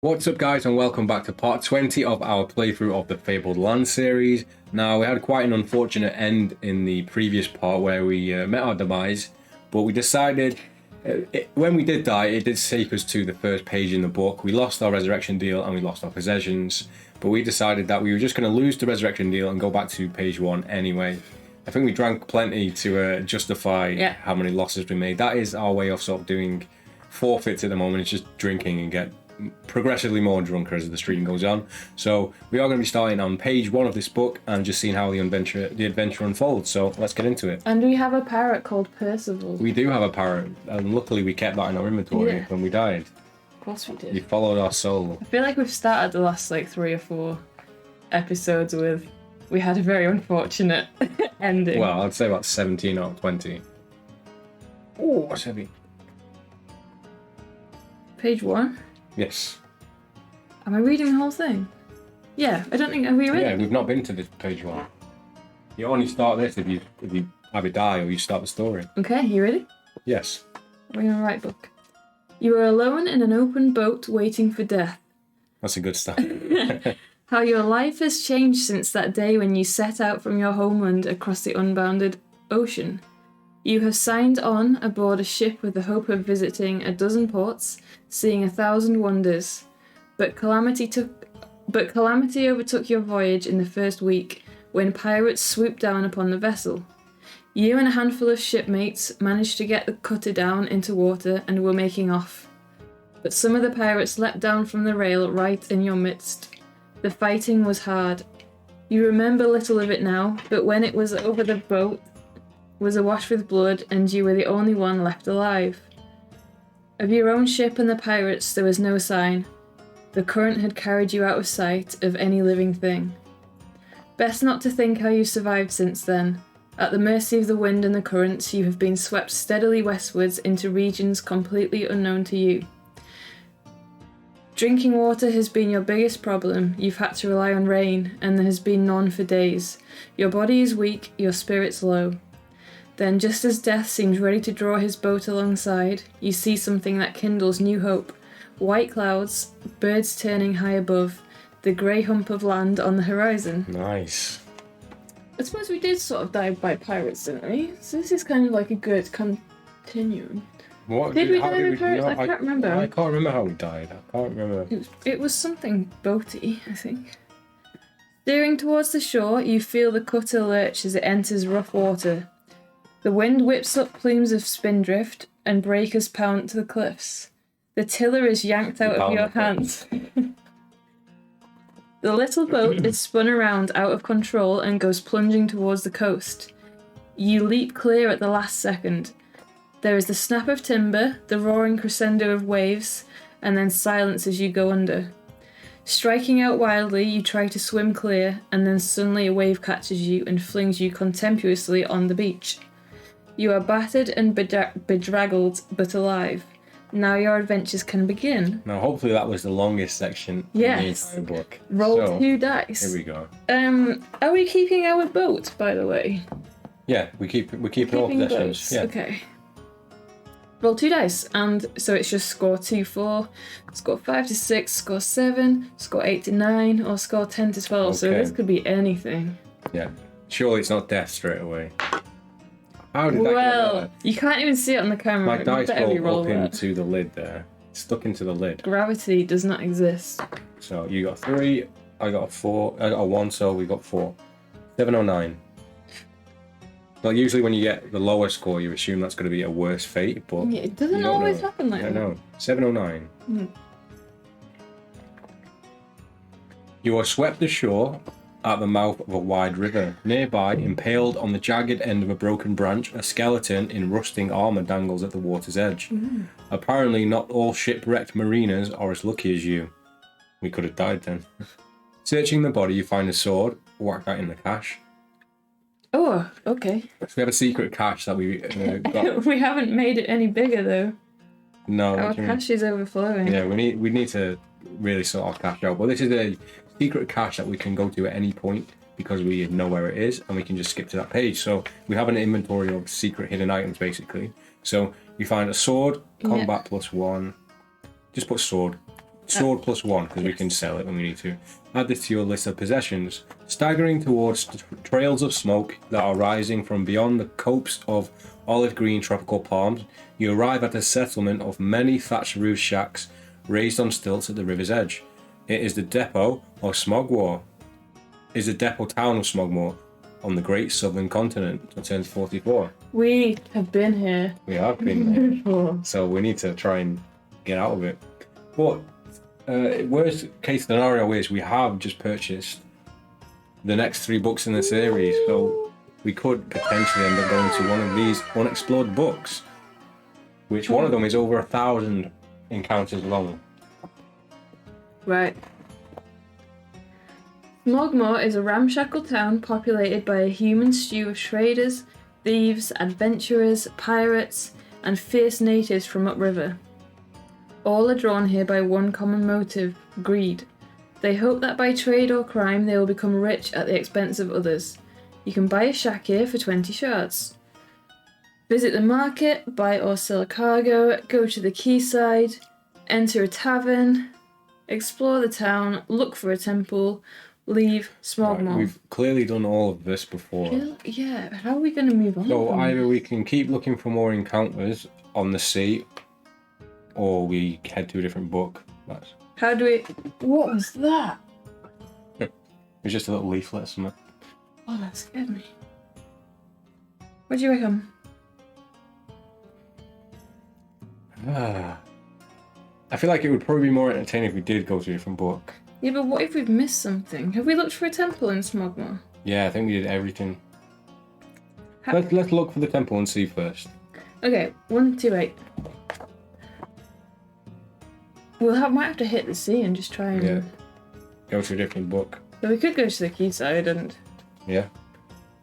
What's up guys and welcome back to part 20 of our playthrough of the Fabled Lands series. Now we had quite an unfortunate end in the previous part where we met our demise, but we decided, when we did die, it did take us to the first page in the book. We lost our resurrection deal and we lost our possessions, but we decided that we were just going to lose the resurrection deal and go back to page 1 anyway. I think we drank plenty to justify how many losses we made. That is our way of sort of doing forfeits at the moment. It's just drinking and get progressively more drunker as the stream goes on. So we are going to be starting on page 1 of this book and just seeing how the adventure unfolds. So let's get into it. And we have a parrot called Percival. We do have a parrot, and luckily we kept that in our inventory when we died. Of course we did. You followed our soul. I feel like we've started the last 3 or 4 episodes with we had a very unfortunate ending. Well, I'd say about 17 out of 20. Oh, that's heavy. Page 1? Yes. Am I reading the whole thing? Yeah, I don't think... Have we read Yeah, it? we've not been to this page 1. You only start this if you either die or you start the story. Okay, you ready? Yes. We're in the right book. You are alone in an open boat waiting for death. That's a good start. How your life has changed since that day when you set out from your homeland across the unbounded ocean. You have signed on aboard a ship with the hope of visiting a dozen ports, seeing 1,000 wonders. But calamity overtook your voyage in the first week, when pirates swooped down upon the vessel. You and a handful of shipmates managed to get the cutter down into water and were making off. But some of the pirates leapt down from the rail right in your midst. The fighting was hard. You remember little of it now, but when it was over, the boat was awash with blood and you were the only one left alive. Of your own ship and the pirates there was no sign. The current had carried you out of sight of any living thing. Best not to think how you survived since then. At the mercy of the wind and the currents, you have been swept steadily westwards into regions completely unknown to you. Drinking water has been your biggest problem. You've had to rely on rain, and there has been none for days. Your body is weak, your spirits low. Then, just as death seems ready to draw his boat alongside, you see something that kindles new hope. White clouds, birds turning high above, the grey hump of land on the horizon. Nice. I suppose we did sort of die by pirates, didn't we? So this is kind of like a good continuum. What Did we die by pirates? No, I can't remember. I can't remember how we died. I can't remember. It was something boaty, I think. Steering towards the shore, you feel the cutter lurch as it enters rough water. The wind whips up plumes of spindrift, and breakers pound to the cliffs. The tiller is yanked out of your hands. The little boat is spun around out of control and goes plunging towards the coast. You leap clear at the last second. There is the snap of timber, the roaring crescendo of waves, and then silence as you go under. Striking out wildly, you try to swim clear, and then suddenly a wave catches you and flings you contemptuously on the beach. You are battered and bedraggled, but alive. Now your adventures can begin. Now, hopefully that was the longest section in the entire book. Roll 2 dice. Here we go. Are we keeping our boat, by the way? Yeah, we're keeping all possessions. Yeah. Okay. Roll 2 dice, and so it's just score 2, 4, score 5 to 6, score 7, score 8 to 9, or score 10 to 12. So this could be anything. Yeah. Surely it's not death straight away. How did that get there? You can't even see it on the camera. My dice roll up into the lid there. It's stuck into the lid. Gravity does not exist. So you got 3, I got a 4, I got a 1, so we got 4. 7 or 9. Well, usually when you get the lower score, you assume that's going to be a worse fate, but... Yeah, it doesn't always happen like that. I know. 7 or 9. You are swept ashore at the mouth of a wide river. Nearby, impaled on the jagged end of a broken branch, a skeleton in rusting armour dangles at the water's edge. Apparently, not all shipwrecked mariners are as lucky as you. We could have died then. Searching the body, you find a sword. Whack that in the cache. Oh, okay. So we have a secret cache that we got. We haven't made it any bigger, though. No. Our cache is overflowing. Yeah, we need to really sort our cache out. But this is a secret cache that we can go to at any point because we know where it is and we can just skip to that page. So we have an inventory of secret hidden items, basically. So you find a sword, combat +1. Just put sword. Sword +1, because we can sell it when we need to. Add this to your list of possessions. Staggering towards trails of smoke that are rising from beyond the copse of olive green tropical palms, you arrive at a settlement of many thatched roof shacks raised on stilts at the river's edge. It is the depot of Smogmore. Is the depot town of Smogmore on the great southern continent. It turns 44. We have been here. We have been there. Before. So we need to try and get out of it. But worst case scenario is we have just purchased the next 3 books in the series, so we could potentially end up going to one of these unexplored books, which one of them is over 1,000 encounters long. Right. Smogmore is a ramshackle town populated by a human stew of traders, thieves, adventurers, pirates, and fierce natives from upriver. All are drawn here by one common motive, greed. They hope that by trade or crime they will become rich at the expense of others. You can buy a shack here for 20 shards. Visit the market, buy or sell cargo, go to the quayside, enter a tavern, explore the town, look for a temple, leave Smogmore. Right, we've clearly done all of this before. Yeah, how are we going to move on? So either we can keep looking for more encounters on the sea, or we head to a different book. How do we... What was that? It's just a little leaflet or something. Oh, that scared me. What do you reckon? I feel like it would probably be more entertaining if we did go to a different book. Yeah, but what if we've missed something? Have we looked for a temple in Smogmore? Yeah, I think we did everything. Let's look for the temple and see first. Okay, 128. Might have to hit the sea and just try and... Yeah. Go to a different book. So we could go to the quayside and... Yeah.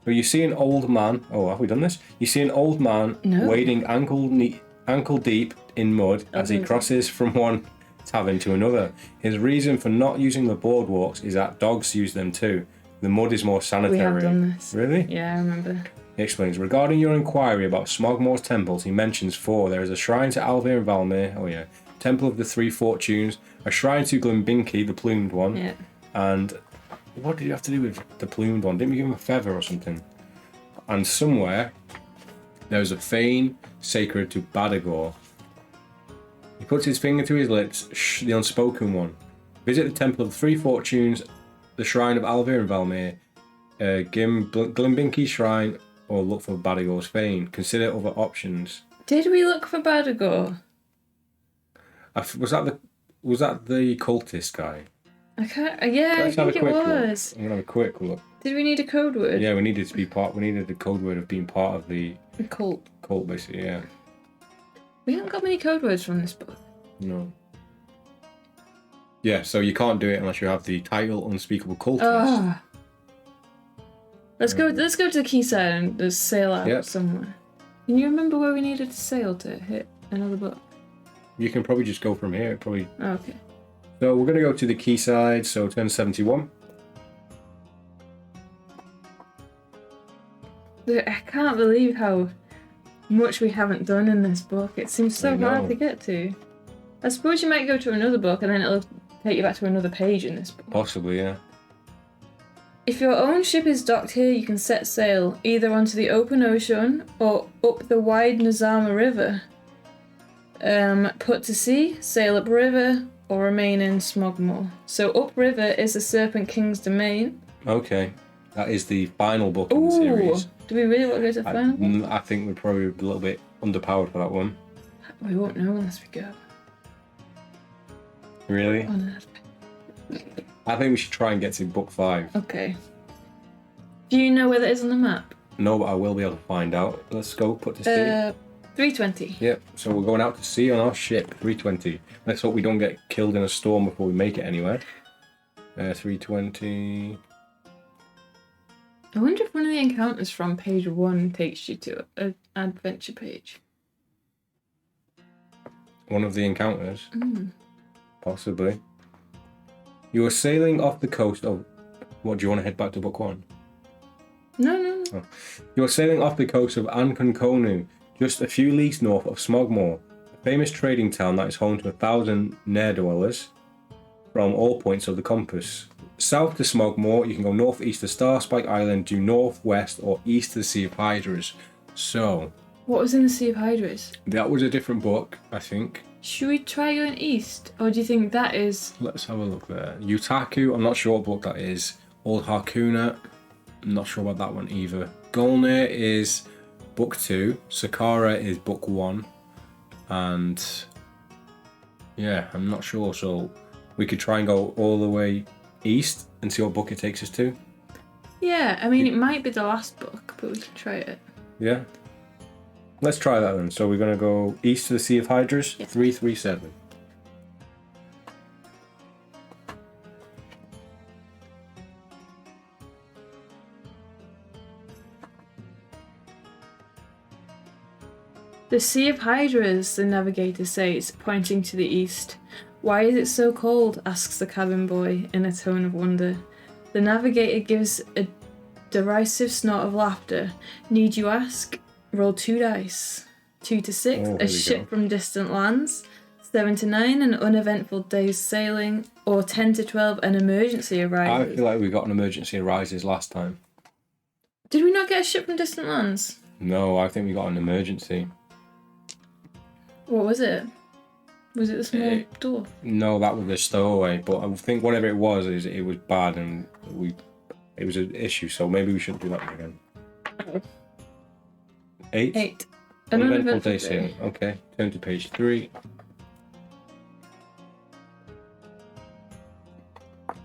But you see an old man... Oh, have we done this? You see an old man wading ankle deep in mud as he crosses from one tavern to another. His reason for not using the boardwalks is that dogs use them too. The mud is more sanitary. We have done this. Really? Yeah, I remember. He explains, regarding your inquiry about Smogmore's temples, he mentions 4. There is a shrine to Alvir and Valmir. Oh yeah. Temple of the Three Fortunes. A shrine to Glimbinki, the plumed one. Yeah. And what did you have to do with the plumed one? Didn't we give him a feather or something? And somewhere there's a fane sacred to Badagor. He puts his finger to his lips, the unspoken one. Visit the Temple of the Three Fortunes, the Shrine of Alvir and Valmir, Glimbinki Shrine, or look for Badagor's fane. Consider other options. Did we look for Badagor? Was that the cultist guy? I can't. Yeah, I think it was. I'm gonna have a quick look. Did we need a code word? Yeah, we needed to be part. We needed the code word of being part of the cult. Cult, basically. Yeah. We haven't got many code words from this book. No. Yeah, so you can't do it unless you have the title Unspeakable Cultist. Let's go to the quayside and just sail out somewhere. Can you remember where we needed to sail to hit another book? You can probably just go from here. Probably. Okay. So we're gonna go to the quayside. So turn 71. I can't believe how much we haven't done in this book. It seems so hard to get to. I suppose you might go to another book and then it'll take you back to another page in this book. Possibly, yeah. If your own ship is docked here, you can set sail either onto the open ocean or up the wide Nazama River. Put to sea, sail upriver, or remain in Smogmore. So upriver is the Serpent King's domain. Okay. That is the final book in the series. Do we really want to go to the final book? I think we're probably a little bit underpowered for that one. We won't know unless we go. Really? Oh, no. I think we should try and get to book 5. Okay. Do you know where that is on the map? No, but I will be able to find out. Let's go put to sea. 320. Yep, so we're going out to sea on our ship, 320. Let's hope we don't get killed in a storm before we make it anywhere. 320. I wonder if one of the encounters from page 1 takes you to an adventure page. One of the encounters? Possibly. You are sailing off the coast of... What, do you want to head back to book 1? No. Oh. You are sailing off the coast of Ankonkonu, just a few leagues north of Smogmore, a famous trading town that is home to 1,000 ne'er-dwellers. from all points of the compass. South to Smogmore, you can go northeast to Starspike Island, due northwest or east to the Sea of Hydras. So, What was in the Sea of Hydras? that was a different book, I think. Should we try going east? Or do you think that is... Let's have a look there. Utaku, I'm not sure what book that is. Old Harkuna, I'm not sure about that one either. Golnir is book 2. Sakara is book 1. And yeah, I'm not sure. So we could try and go all the way east and see what book it takes us to. Yeah, I mean, it might be the last book, but we can try it. Yeah. Let's try that then. So we're going to go east to the Sea of Hydras, Yeah. 337. The Sea of Hydras, the navigator says, pointing to the east. Why is it so cold? Asks the cabin boy in a tone of wonder. The navigator gives a derisive snort of laughter. Need you ask? Roll 2 dice. 2 to 6, Oh, a ship from distant lands. 7 to 9, an uneventful day's sailing. Or 10 to 12, an emergency I arises. feel like we got an emergency arises last time. Did we not get a ship from distant lands? No, I think we got an emergency. What was it? Was it the small dwarf? No, that was the stowaway. But I think whatever it was, is it was bad and it was an issue. So maybe we shouldn't do that again. 8. 8. An Uneventful day day. sailing. Okay, turn to page 3.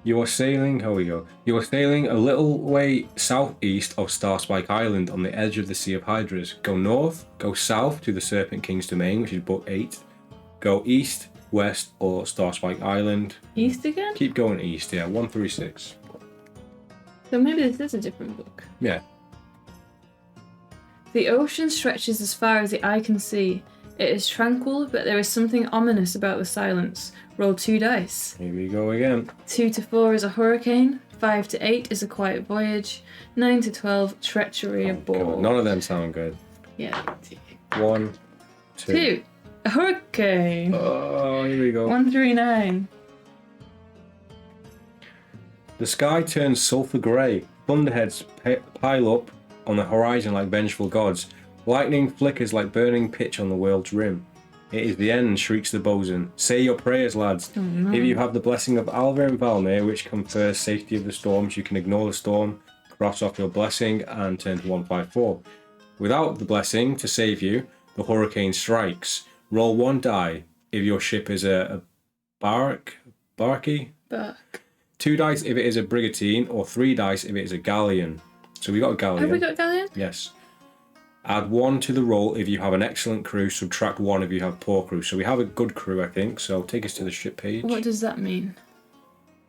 You are sailing. Here we go. You are sailing a little way southeast of Starspike Island on the edge of the Sea of Hydras. Go north, go south to the Serpent King's Domain, which is book 8. Go east, west, or Starspike Island. East again? Keep going east, yeah, 136. So maybe this is a different book. Yeah. The ocean stretches as far as the eye can see. It is tranquil, but there is something ominous about the silence. Roll 2 dice. Here we go again. 2 to 4 is a hurricane. 5 to 8 is a quiet voyage. 9 to 12, treachery aboard. God, none of them sound good. Yeah. 1, 2. 2, a hurricane. Oh, here we go. 139. The sky turns sulphur grey. Thunderheads pile up on the horizon like vengeful gods. Lightning flickers like burning pitch on the world's rim. It is the end, shrieks the bosun. Say your prayers, lads. Oh, no. If you have the blessing of Alva and Valmir, which confers safety of the storms, you can ignore the storm, cross off your blessing, and turn to 154. Without the blessing to save you, the hurricane strikes. Roll 1 die if your ship is a barky. Back. 2 dice if it is a brigantine, or 3 dice if it is a galleon. So we got a galleon. Have we got Galleon? Yes. Add 1 to the roll if you have an excellent crew, subtract 1 if you have poor crew. So we have a good crew, I think, so take us to the ship page. What does that mean?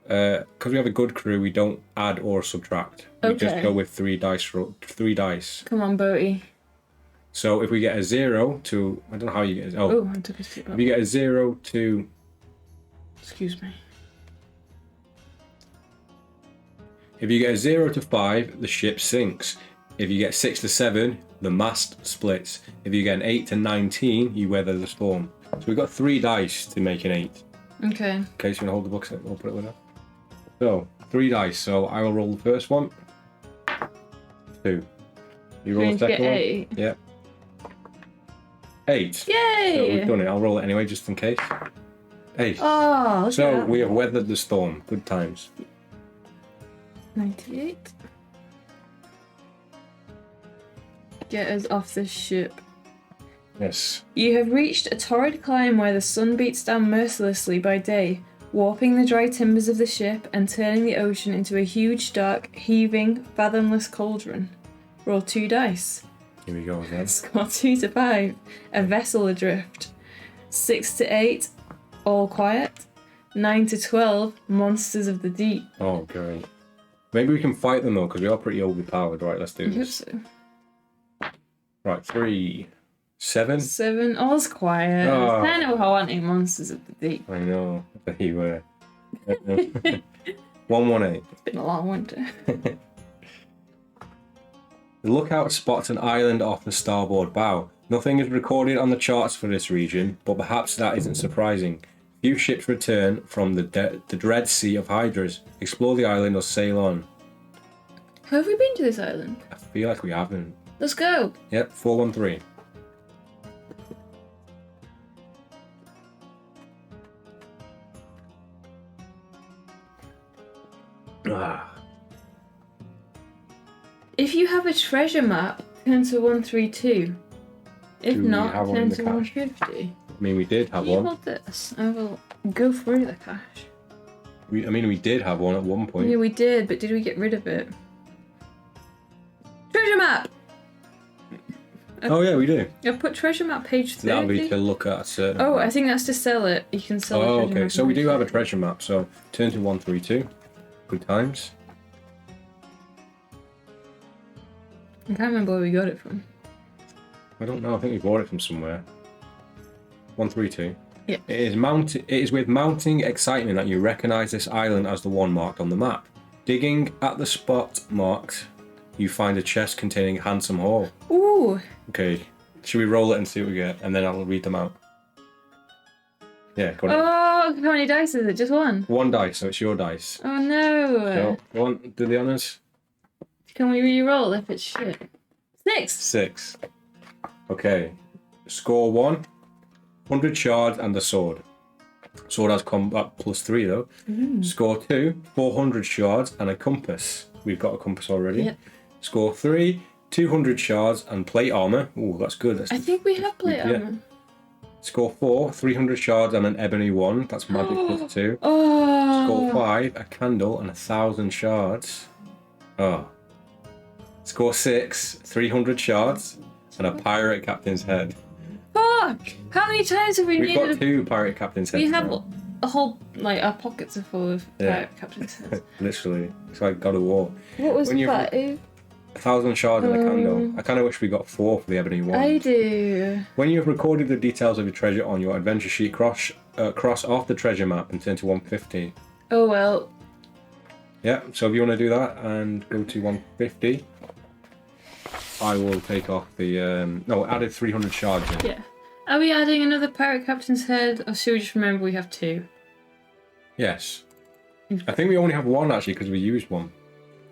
Because we have a good crew, we don't add or subtract. We just Okay. go with 3 dice. Come on, Boaty. So if we get a 0 to... I don't know how you get... Oh, Oh, I took a step if back. you get a 0 to... Excuse me. If you get a 0 to 5, the ship sinks. If you get 6 to 7, the mast splits. If you get an 8 to 19, you weather the storm. So we've got 3 dice to make an 8. Okay. Okay, so you want to hold the books up? We'll put it with that. So, 3 dice. So I will roll the first one. 2. You roll Going the to get second one? 8. Yeah. 8. So Yay! we've done it. I'll roll it anyway, just in case. 8. Oh, look So at that. we have weathered the storm. Good times. 98. Get us off this ship. Yes. You have reached a torrid climb where the sun beats down mercilessly by day, warping the dry timbers of the ship and turning the ocean into a huge, dark, heaving, fathomless cauldron. Roll 2 dice. Here we go again. Score 2 to 5, a vessel adrift. 6 to 8, all quiet. 9 to 12, monsters of the deep. Oh, great. Maybe we can fight them though, because we are pretty overpowered. Right, let's do I hope this. so. Right, 3, 7. 7, all's quiet. Oh. I know how wanting monsters of the deep. I know. I bet you were. 118. It's been a long winter. The lookout spots an island off the starboard bow. Nothing is recorded on the charts for this region, but perhaps that isn't surprising. Few ships return from the dread sea of hydras. Explore the island or sail on. Have we been to this island? I feel like we haven't. Let's go. Yep, 413. If you have a treasure map, turn to 132. If Do we not, have one turn in the to cache? 150. I mean, we did have You one. hold this. I will go through the cache. We did have one at one point. Yeah, we did, but did we get rid of it? Treasure map! Oh yeah, we do. I put treasure map page 30. That'll be to look at a certain. Oh, I think that's to sell it. You can sell a Oh, treasure okay. map So on we page do have a 30. treasure map. So turn to 132. Good times. I can't remember where we got it from. I don't know. I think we bought it from somewhere. 132. Yeah. It is with mounting excitement that you recognise this island as the one marked on the map. Digging at the spot marked, you find a chest containing a handsome haul. Ooh! Okay. Should we roll it and see what we get, and then I'll read them out. Yeah. Go on. Oh, how many dice is it? Just one? One dice, so it's your dice. Oh no! So, go on, do the honours. Can we re-roll if it's shit? 6! 6. Okay. Score 1. 100 shards and a sword. Sword has combat +3 though. Score 2. 400 shards and a compass. We've got a compass already. Yep. Score 3. 200 shards and plate armor. Ooh, that's good. I think we have plate Yeah. armor. Score 4. 300 shards and an ebony one. That's magic +2. Oh! Score 5. A candle and 1,000 shards. Oh. Score 6. 300 shards and a pirate captain's head. Fuck! How many times have we We've got needed 2 pirate captain's heads. We have now. a whole, like, our pockets are full of Yeah. captain's heads. Literally. It's like God of War. What was When you- that? 1,000 shards and a candle. I kind of wish we got 4 for the ebony one. I do. When you have recorded the details of your treasure on your adventure sheet, cross off the treasure map and turn to 150. Oh well. Yeah, so if you want to do that and go to 150, I will take off the... no, added 300 shards in. Yeah. Are we adding another pirate captain's head, or should we just remember we have 2? Yes. I think we only have 1 actually because we used one.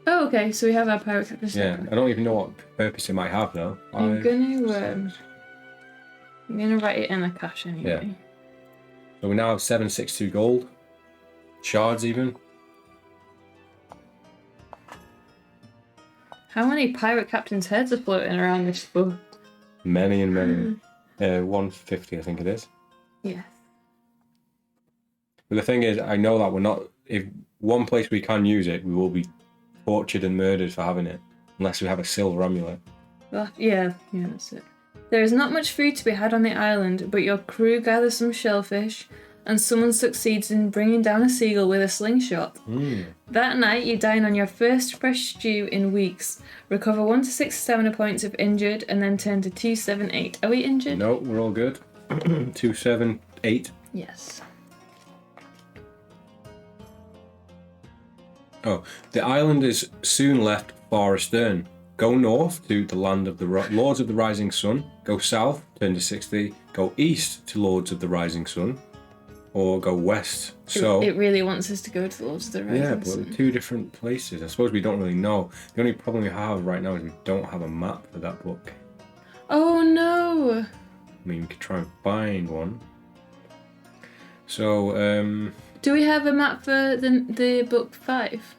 Oh, okay. So we have our pirate captain's Yeah, head. I don't even know what purpose it might have though. I'm gonna write it in the cache anyway. Yeah. So we now have 762 gold. Shards even. How many pirate captain's heads are floating around this book? Many and many. 150 I think it is. Yes. But the thing is, I know that we're not... If one place we can use it, we will be tortured and murdered for having it. Unless we have a silver amulet. Well, yeah, that's it. There is not much food to be had on the island, but your crew gather some shellfish, and someone succeeds in bringing down a seagull with a slingshot. That night, you dine on your first fresh stew in weeks. Recover 1 to 6 stamina points if injured, and then turn to 2, 7, 8. Are we injured? No, we're all good. 2, 7, 8. Yes. Oh, the island is soon left far astern. Go north to the land of the Lords of the Rising Sun. Go south, turn to 60. Go east to Lords of the Rising Sun. Or go west. So It really wants us to go to the Lords of the Rising yeah, but Sun. 2 different places. I suppose we don't really know. The only problem we have right now is we don't have a map for that book. Oh no! I mean, we could try and find one. So, Do we have a map for the book 5?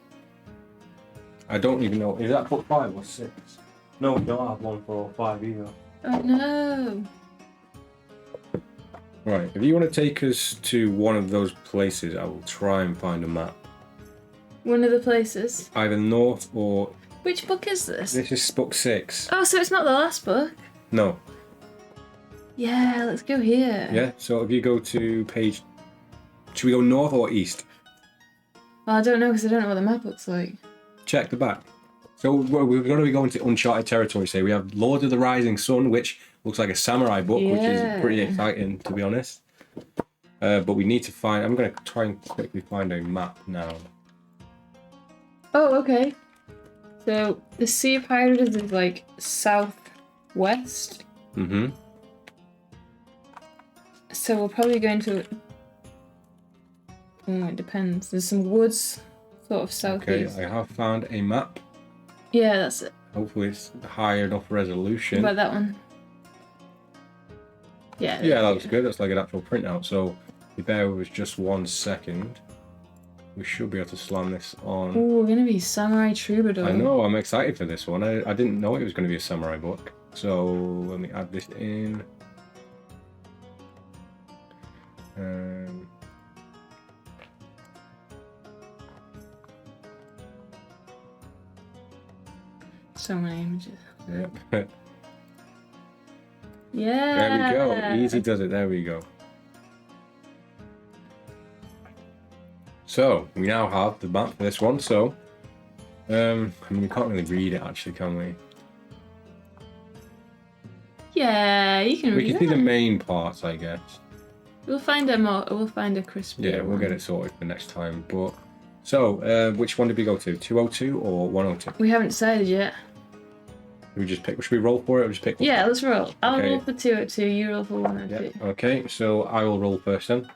I don't even know. Is that book 5 or 6? No, we don't have one for 5 either. Oh no! Right, if you want to take us to one of those places, I will try and find a map. One of the places. Either north or... Which book is this? This is book 6. Oh, so it's not the last book? No. Yeah, let's go here. Yeah, so if you go to page... Should we go north or east? Well, I don't know because I don't know what the map looks like. Check the back. So we're going to be going to uncharted territory, say. We have Lord of the Rising Sun, which looks like a samurai book, which is pretty exciting, to be honest. But we need to find... I'm going to try and quickly find a map now. Oh, okay. So the Sea of Hydras is like southwest. Mm-hmm. So we're probably going to it depends. There's some woods sort of Okay, southeast. I have found a map. Yeah, that's it. Hopefully it's high enough resolution. What about that one? Yeah. Yeah, that looks good. That's like an actual printout. So if you bear with us just 1 second, we should be able to slam this on. Oh, we're gonna be Samurai Troubadour. I know, I'm excited for this one. I didn't know it was going to be a samurai book. So let me add this in. So many images. Yep. Yeah. There we go. Easy does it. There we go. So we now have the map for this one. So, I mean, we can't really read it actually, can we? Yeah, you can We read can see that. the main parts, I guess. We'll find a crispy. Yeah, we'll get it sorted for next time. But so, which one did we go to? 202 or 102? We haven't decided yet. Should we just pick? Should we roll for it or just pick one? Yeah, let's roll. I'll Okay. roll for 202, you roll for 102. Yeah. Okay, so I will roll first then.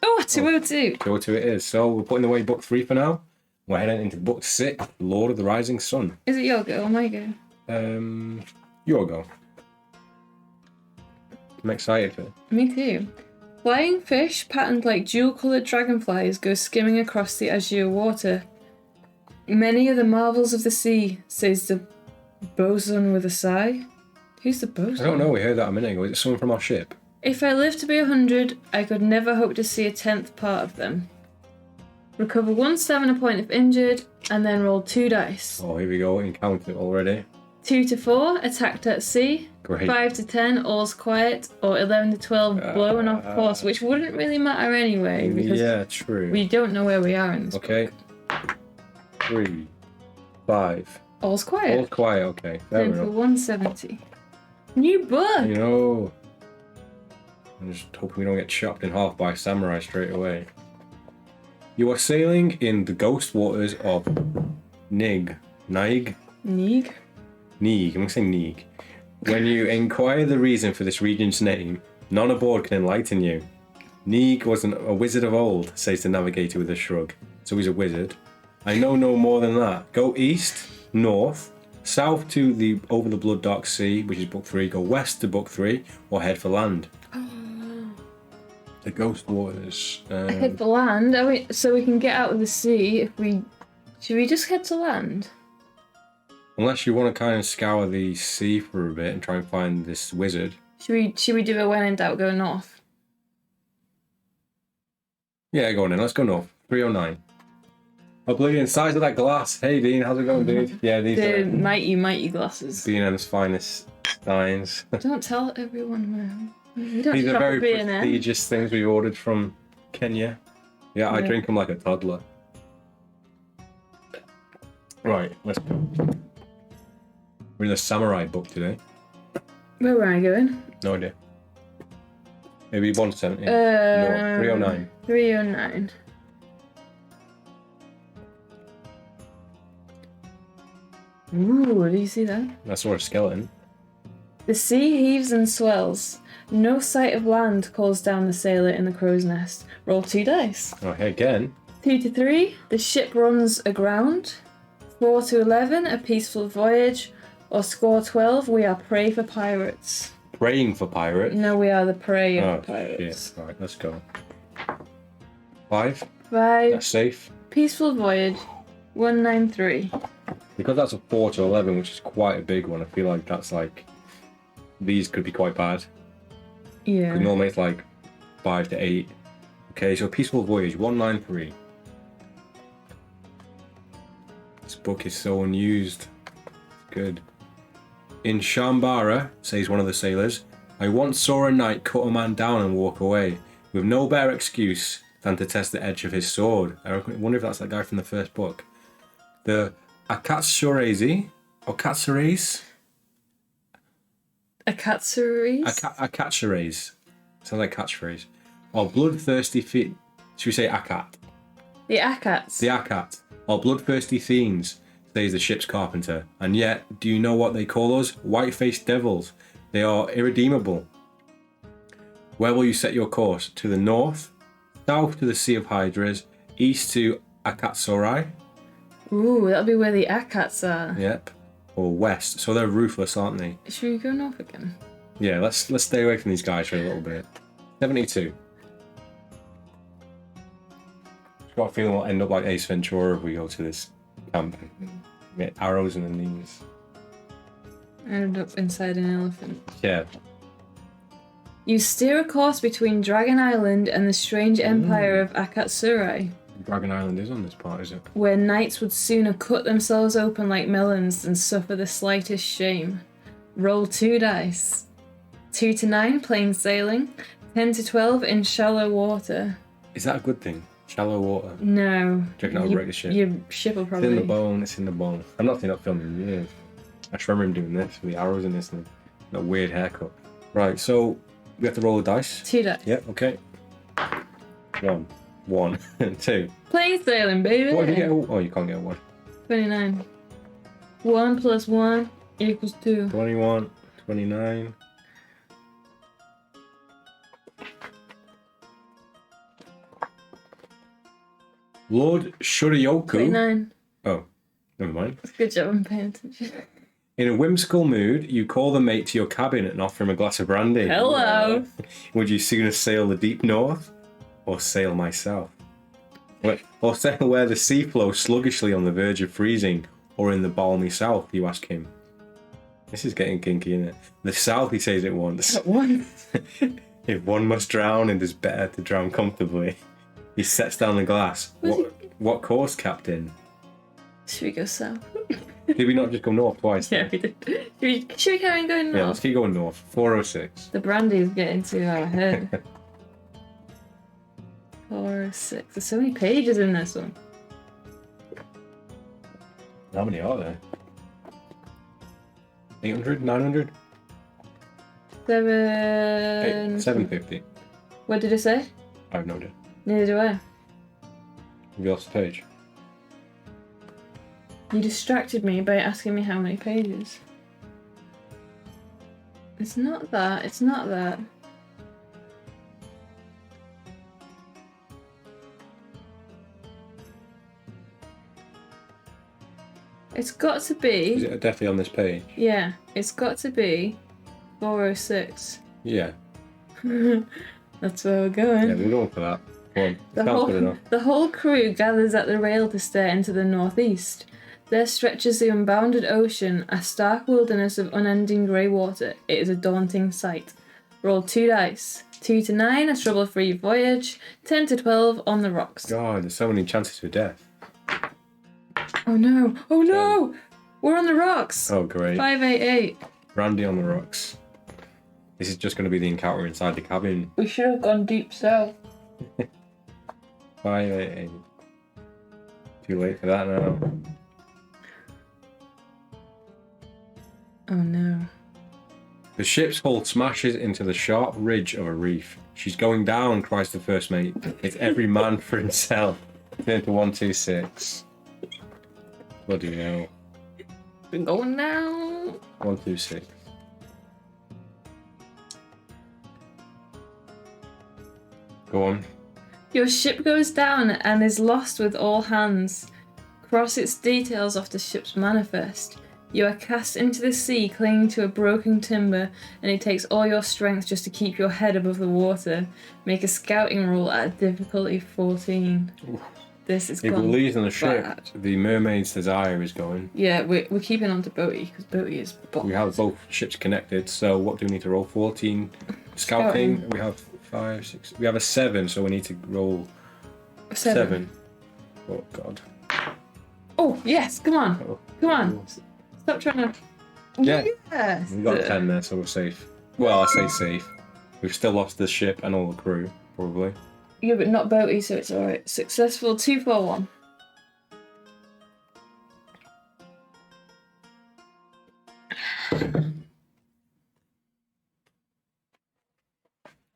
Oh, 202. 202 it is. So we're putting away book 3 for now. We're heading into book 6, Lord of the Rising Sun. Is it your go or my go? Your go. I'm excited for it. Me too. Flying fish patterned like jewel-coloured dragonflies go skimming across the azure water. Many are the marvels of the sea, says the bosun with a sigh. Who's the bosun? I don't know, we heard that a minute ago. Is it someone from our ship? If I lived to be 100, I could never hope to see a 10th part of them. Recover 1 stamina point if injured, and then roll 2 dice. Oh, here we go. Encounter already. 2 to 4, attacked at sea. Great. 5 to 10, all's quiet. Or 11 to 12, blown off course, which wouldn't really matter anyway, because Yeah, true. we don't know where we are in this. Okay. 3, 5. All's quiet. All quiet, okay. Fair Then for enough. 170. New book! You know, I'm just hoping we don't get chopped in half by a samurai straight away. You are sailing in the ghost waters of Naig. Neeg? Neeg. I'm going to say Neeg. When you inquire the reason for this region's name, none aboard can enlighten you. Neeg was a wizard of old, says the navigator with a shrug. So he's a wizard. I know no more than that. Go east, north, south to over the Blood Dark Sea, which is book 3. Go west to book 3, or head for land. The ghost waters. Head for land? So we can get out of the sea if we... Should we just head to land? Unless you want to kind of scour the sea for a bit and try and find this wizard. Should we do a when in doubt go north? Yeah, go on then. Let's go north. 309. Oblivion, size of that glass. Hey Dean, how's it going, dude? Yeah, these The are mighty glasses. B&M's finest steins. Don't tell everyone where. We don't These are shop very at B&M. prestigious things we ordered from Kenya. Yeah, I Yeah. drink them like a toddler. Right, let's go. We're in a samurai book today. Where were I going? No idea. Maybe 170. No, 309. 309. Ooh, do you see that? I saw a skeleton. The sea heaves and swells. No sight of land calls down the sailor in the crow's nest. Roll 2 dice. Oh, hey, again. 2 to 3, the ship runs aground. 4 to 11, a peaceful voyage. Or score 12, we are prey for pirates. Praying for pirates. No, we are the prey Oh, of pirates. shit. Right, let's go. 5. 5, That's safe. peaceful voyage. 193. Because that's a 4 to 11, which is quite a big one, I feel like that's like... These could be quite bad. Yeah. Normally it's like 5 to 8. Okay, so Peaceful Voyage, 193. This book is so unused. Good. In Shambara, says one of the sailors, I once saw a knight cut a man down and walk away, with no better excuse than to test the edge of his sword. I wonder if that's that guy from the first book. The Akatsurezi, or Katsurese? Akatsuris? Akatsurese. Sounds like catchphrase. Or bloodthirsty feet. Should we say Akat? The Akats. The Akat. Or bloodthirsty fiends, says the ship's carpenter. And yet, do you know what they call us? White-faced devils. They are irredeemable. Where will you set your course? To the north, south to the Sea of Hydras, east to Akatsurai. Ooh, that'll be where the Akats are. Yep. Or west. So they're ruthless, aren't they? Should we go north again? Yeah, let's stay away from these guys for a little bit. 72. I've got a feeling we'll end up like Ace Ventura if we go to this camp. Get arrows in the knees. I ended up inside an elephant. Yeah. You steer a course between Dragon Island and the strange empire of Akatsurai, Dragon Island is on this part, is it? where knights would sooner cut themselves open like melons than suffer the slightest shame. Roll 2 dice. 2 to 9, plain sailing. 10 to 12, in shallow water. Is that a good thing? Shallow water? No. Do you reckon that'll break the ship? Your ship will probably... It's in the bone, it's in the bone. I've not seen that film in years. I just remember him doing this with the arrows in this and that weird haircut. Right, so we have to roll a dice. 2 dice. Yep, okay. 1, 2. Plain sailing, baby. What did you get? Oh, you can't get 1. 29. 1 plus 1 equals 2. 21, 29. Lord Shurioku. 29. Oh, never mind. Good job, I'm paying attention. In a whimsical mood, you call the mate to your cabin and offer him a glass of brandy. Hello. Would you sooner sail the deep north or sail myself? Or sail where the sea flows sluggishly on the verge of freezing or in the balmy south, you ask him. This is getting kinky, isn't it? The south, he says it once. At once. If one must drown, it is better to drown comfortably. He sets down the glass. What course, Captain? Should we go south? Did we not just go north twice? Yeah, we did. Should we carry on going north? Yeah, let's keep going north. 406. The brandy is getting to our head. 406. There's so many pages in this one. How many are there? 800? 900? 750. What did it say? I have no idea. Neither do I. Have you lost the page? You distracted me by asking me how many pages. It's not that. It's not that. It's got to be... Is it definitely on this page? Yeah, it's got to be 406. Yeah. That's where we're going. Yeah, we're going for that. Go on. Sounds good enough. The whole crew gathers at the rail to stare into the northeast. There stretches the unbounded ocean, a stark wilderness of unending grey water. It is a daunting sight. Roll 2 dice. 2 to 9, a trouble-free voyage. 10 to 12, on the rocks. God, there's so many chances for death. Oh no! Oh no! We're on the rocks! Oh, great. 588. Brandy on the rocks. This is just going to be the encounter inside the cabin. We should have gone deep south. 588. Too late for that now. Oh no. The ship's hull smashes into the sharp ridge of a reef. She's going down, cries the first mate. It's every man for himself. Turn to 126. Bloody hell. Been going down. 126. Go on. Your ship goes down and is lost with all hands. Cross its details off the ship's manifest. You are cast into the sea, clinging to a broken timber, and it takes all your strength just to keep your head above the water. Make a scouting roll at difficulty 14. Oof. This is If we're gone losing the ship, bad. the mermaid's desire is going. Yeah, we're keeping on to Boaty, because Boaty is We have both ships connected, so what do we need to roll? 14 scouting. We have 5, 6. We have a 7, so we need to roll 7. Oh god. Oh yes, come on, Oh. come on. Stop trying to. Yeah. Yes. We got 10 there, so we're safe. Well, I say safe. We've still lost the ship and all the crew, probably. Yeah, but not Boaty, so it's alright. Successful 241.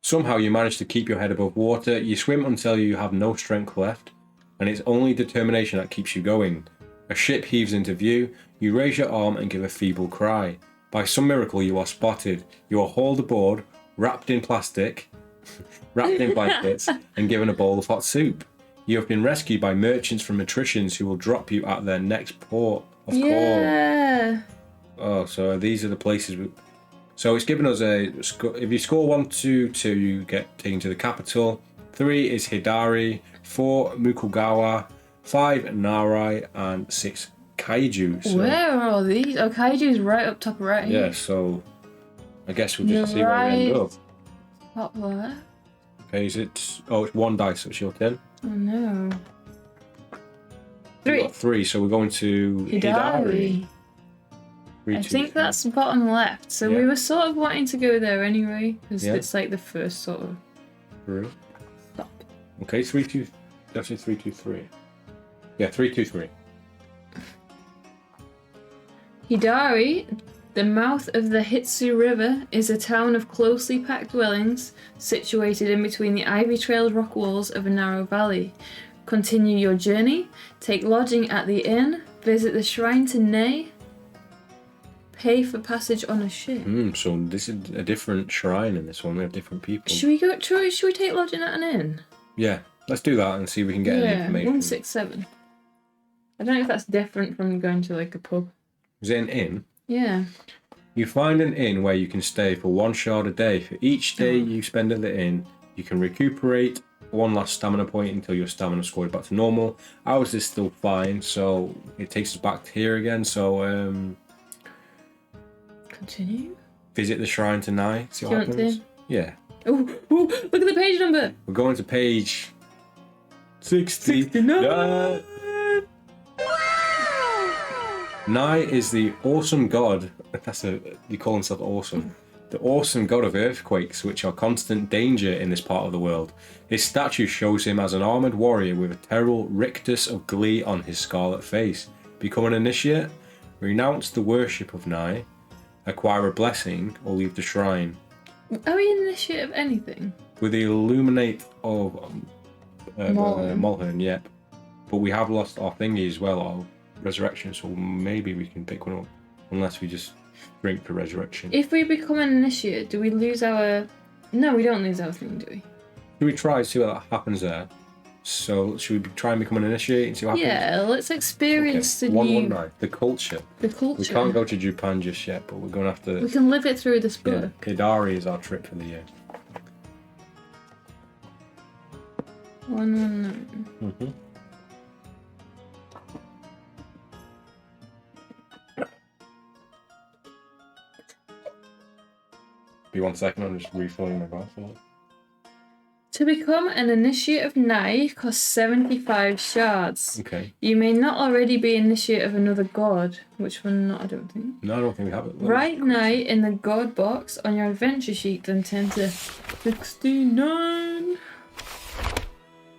Somehow you manage to keep your head above water. You swim until you have no strength left, and it's only determination that keeps you going. A ship heaves into view. You raise your arm and give a feeble cry. By some miracle, you are spotted. You are hauled aboard, wrapped in plastic, wrapped in blankets, and given a bowl of hot soup. You have been rescued by merchants from attritions who will drop you at their next port of call. Yeah. Oh, so these are the places. So it's given us if you score 1, 2, 2, you get taken to the capital. 3 is Hidari, 4 Mukugawa, 5 Narai, and 6 Kaiju. So, where are all these? Oh, Kaiju's right up top right here. yeah, so I guess we'll just see where we end up. Top left. Okay, it's 1 dice, so it's your turn. Oh no. We've 3. got 3, so we're going to Hidari. 3, I 2, think 3. that's bottom left. So Yeah. we were sort of wanting to go there anyway, because Yeah. it's like the first sort of Through. stop. Okay, 3, 2. That's 3, 2, 3. Yeah, 3, 2, 3. Hidari, the mouth of the Hitsu River, is a town of closely packed dwellings situated in between the ivy-trailed rock walls of a narrow valley. Continue your journey, take lodging at the inn, visit the shrine to Nei, pay for passage on a ship. So this is a different shrine in this one. We have different people. Should we go? Should we take lodging at an inn? Yeah, let's do that and see if we can get any information. 167. I don't know if that's different from going to like a pub. Is it an inn? Yeah. You find an inn where you can stay for 1 shard a day. For each day you spend at the inn, you can recuperate 1 last stamina point until your stamina scored back to normal. Ours is still fine, so it takes us back to here again. So Continue. visit the shrine tonight. See what Do you want happens. Yeah. Oh, look at the page number. We're going to page 69. Nai is the awesome god. You call himself awesome. The awesome god of earthquakes, which are constant danger in this part of the world. His statue shows him as an armored warrior with a terrible rictus of glee on his scarlet face. Become an initiate, renounce the worship of Nai, acquire a blessing, or leave the shrine. Are we initiate of anything? With the illuminate of Mulhern. Mulhern, yep. But we have lost our thingy as well, our resurrection, so maybe we can pick one up. Unless we just drink for resurrection. If we become an initiate, do we lose our... No, we don't lose our thing, do we? Should we try to see what happens there? So, should we try and become an initiate and see what happens? Yeah, let's experience the new... 119. The culture. The culture. We can't go to Japan just yet, but we're going to have to... We can live it through this book. Yeah, Hidari is our trip for the year. 119. Mm-hmm. Be 1 second, I'm just refilling my glass. To become an initiate of Nai costs 75 shards. Okay. You may not already be initiate of another god, which we're not, I don't think. No, I don't think we have it. Write Nai in the god box on your adventure sheet, then turn to 69.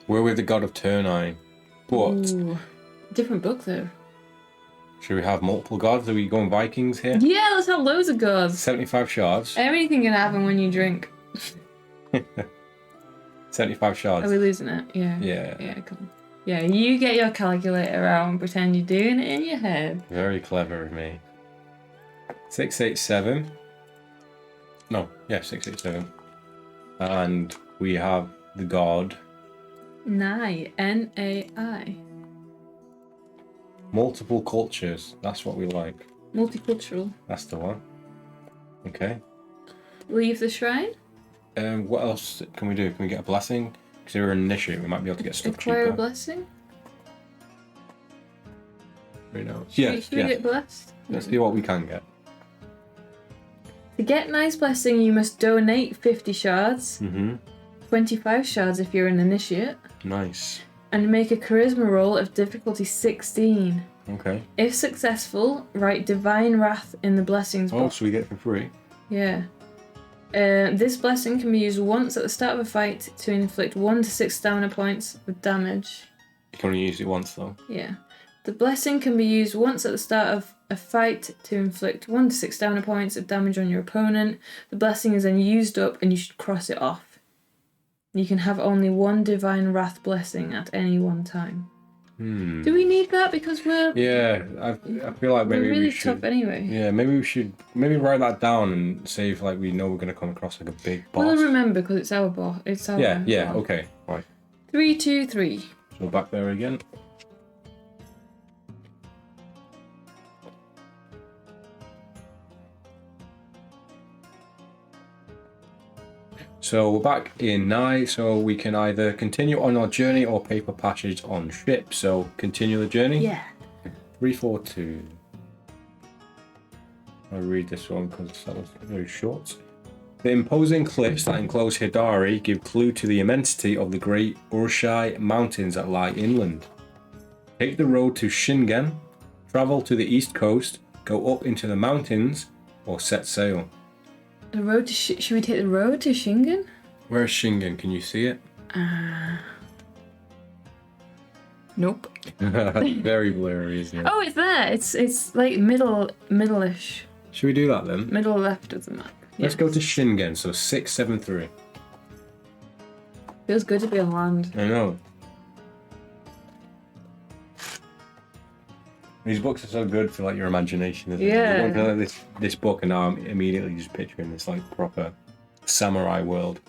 We're with the god of Turnai. But Ooh. Different book though. should we have multiple gods? Are we going Vikings here? Yeah, let's have loads of gods. 75 shards. Anything can happen when you drink. 75 shards. Are we losing it? Yeah. Yeah. Yeah, come on. Yeah, you get your calculator out and pretend you're doing it in your head. Very clever of me. 687. No, yeah, 687. And we have the god. Nai. N-A-I. Multiple cultures. That's what we like. Multicultural. That's the one. Okay. Leave the shrine. What else can we do? Can we get a blessing? Because we're an initiate, we might be able to get stuff Acquire a cheaper. blessing. Who knows? Should we get blessed? Let's see what we can get. To get Nai's blessing, you must donate 50 shards. 25 shards if you're an initiate. Nice. And make a charisma roll of difficulty 16. Okay. If successful, write Divine Wrath in the blessings Oh, box. so we get it for free. Yeah. This blessing can be used once at the start of a fight to inflict 1 to 6 stamina points with damage. You can only use it once though. Yeah. The blessing can be used once at the start of a fight to inflict 1 to 6 stamina points of damage on your opponent. The blessing is then used up and you should cross it off. You can have only 1 Divine Wrath blessing at any one time. Do we need that because we're Yeah, I feel like maybe we're really we should. tough anyway? Yeah, maybe we should write that down and say if like we know we're gonna come across like a big boss. We'll remember because it's our boss. It's our Yeah. boss. Okay. Right. 3, 2, 3. So back there again. So we're back in Nye, so we can either continue on our journey or paper passage on ship. So continue the journey. Yeah. 342. I'll read this one because that was very short. The imposing cliffs that enclose Hidari give clue to the immensity of the great Urshai mountains that lie inland. Take the road to Shingen, travel to the east coast, go up into the mountains, or set sail. The road to should we take the road to Shingen? Where's Shingen? Can you see it? Nope. Very blurry, isn't it? Oh, it's there. It's like middle-ish. Should we do that then? Middle left of the map. Let's go to Shingen, so 673. Feels good to be on land. I know. These books are so good for like your imagination, isn't it? Yeah. You go into like, this book and now I'm immediately just picturing this like proper samurai world.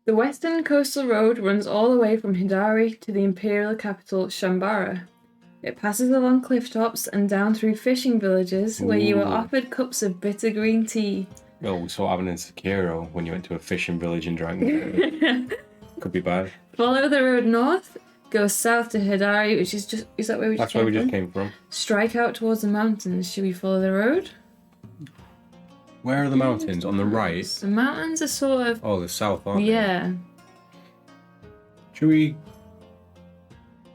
The western coastal road runs all the way from Hidari to the imperial capital Shambara. It passes along cliff tops and down through fishing villages where you are Ooh. offered cups of bitter green tea. Oh, we saw what happened in Sekiro when you went to a fishing village and drank it. Could be bad. Follow the road north, go south to Hidari, which is that where we just That's where we just came from? came from. Strike out towards the mountains. Should we follow the road? Where are the mountains? On the right? The mountains are sort of... Oh, the south, aren't they? Yeah. Should we...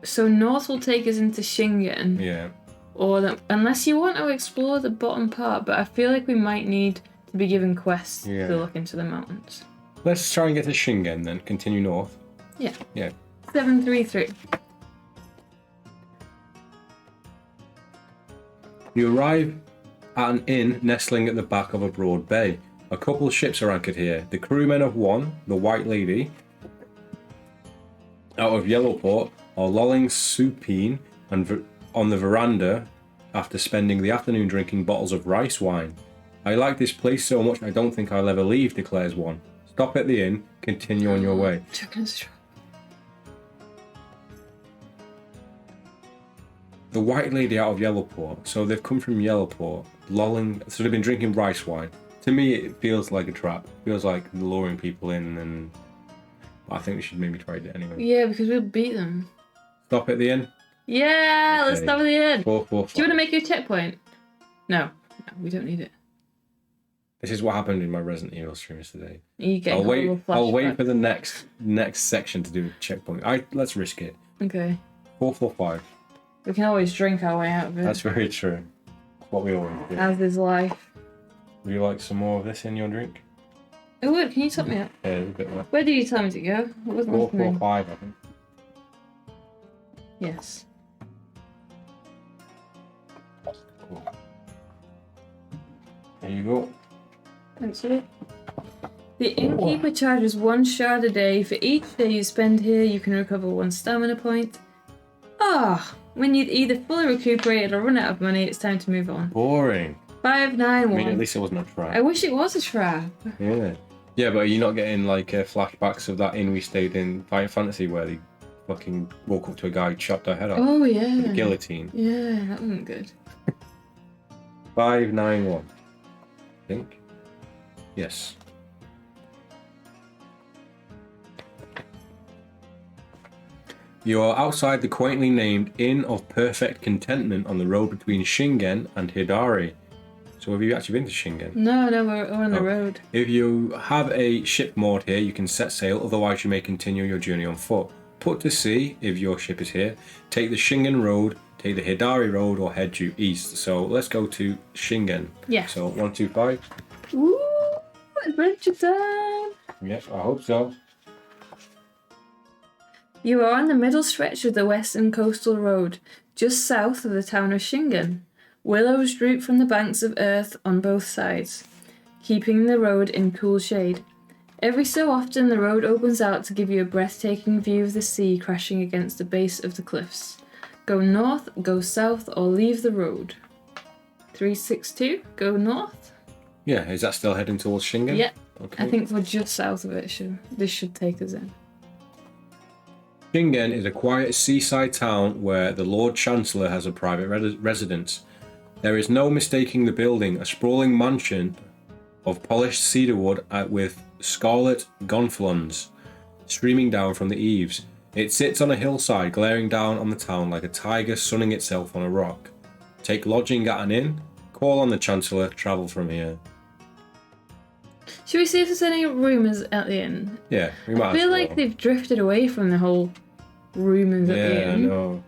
So north will take us into Shingen. Yeah. Or unless you want to explore the bottom part, but I feel like we might need to be given quests Yeah. to look into the mountains. Let's try and get to Shingen then. Continue north. Yeah. Yeah. 733. You arrive at an inn nestling at the back of a broad bay. A couple of ships are anchored here. The crewmen of one, the White Lady, out of Yellowport, are lolling supine and on the veranda after spending the afternoon drinking bottles of rice wine. I like this place so much I don't think I'll ever leave, declares one. Stop at the inn, continue on your way. The White Lady out of Yellowport. So they've come from Yellowport, lolling. So they've been drinking rice wine. To me, it feels like a trap. It feels like luring people in, and I think we should maybe try it anyway. Yeah, because we'll beat them. Stop at the inn. Yeah, let's Okay. stop at the end. 445. Do you want to make your checkpoint? No, we don't need it. This is what happened in my Resident Evil streams today. You get I'll wait. I'll wait flashback. for the next section to do a checkpoint. Let's risk it. Okay. 445. We can always drink our way out of it. That's very true. What we always do. As is life. Would you like some more of this in your drink? Oh, look, can you top me up? Yeah, there's a bit left. Where did you tell me to go? What was my name? 445, I think. Yes. Cool. There you go. Thanks for it. The innkeeper charges 1 shard a day. For each day you spend here, you can recover 1 stamina point. When you've either fully recuperated or run out of money, it's time to move on. Boring. 591. I mean, at least it wasn't a trap. I wish it was a trap. Yeah. Yeah, but are you not getting like flashbacks of that inn we stayed in Final Fantasy where they fucking woke up to a guy who chopped our head off Oh, with yeah. a guillotine? Yeah, that wasn't good. 591. I think. Yes. You are outside the quaintly named Inn of Perfect Contentment on the road between Shingen and Hidari. So have you actually been to Shingen? No, we're on the Oh. road. If you have a ship moored here, you can set sail, otherwise you may continue your journey on foot. Put to sea if your ship is here. Take the Shingen road, take the Hidari road, or head due east. So let's go to Shingen. Yeah. So 125. Woo! Adventure time! Yes, I hope so. You are on the middle stretch of the western coastal road, just south of the town of Shingen. Willows droop from the banks of earth on both sides. keeping the road in cool shade. Every so often, the road opens out to give you a breathtaking view of the sea crashing against the base of the cliffs. Go north, go south, or leave the road. 362, go north. Yeah, is that still heading towards Shingen? Yeah, okay. I think we're just south of it. This should take us in. Shingen is a quiet seaside town where the Lord Chancellor has a private residence. There is no mistaking the building, a sprawling mansion of polished cedarwood with scarlet gonfalons streaming down from the eaves. It sits on a hillside, glaring down on the town like a tiger sunning itself on a rock. Take lodging at an inn, call on the Chancellor, travel from here. Should we see if there's any rumours at the inn? Yeah, we might I feel like they've drifted away from the whole rumours at the inn. Yeah, no.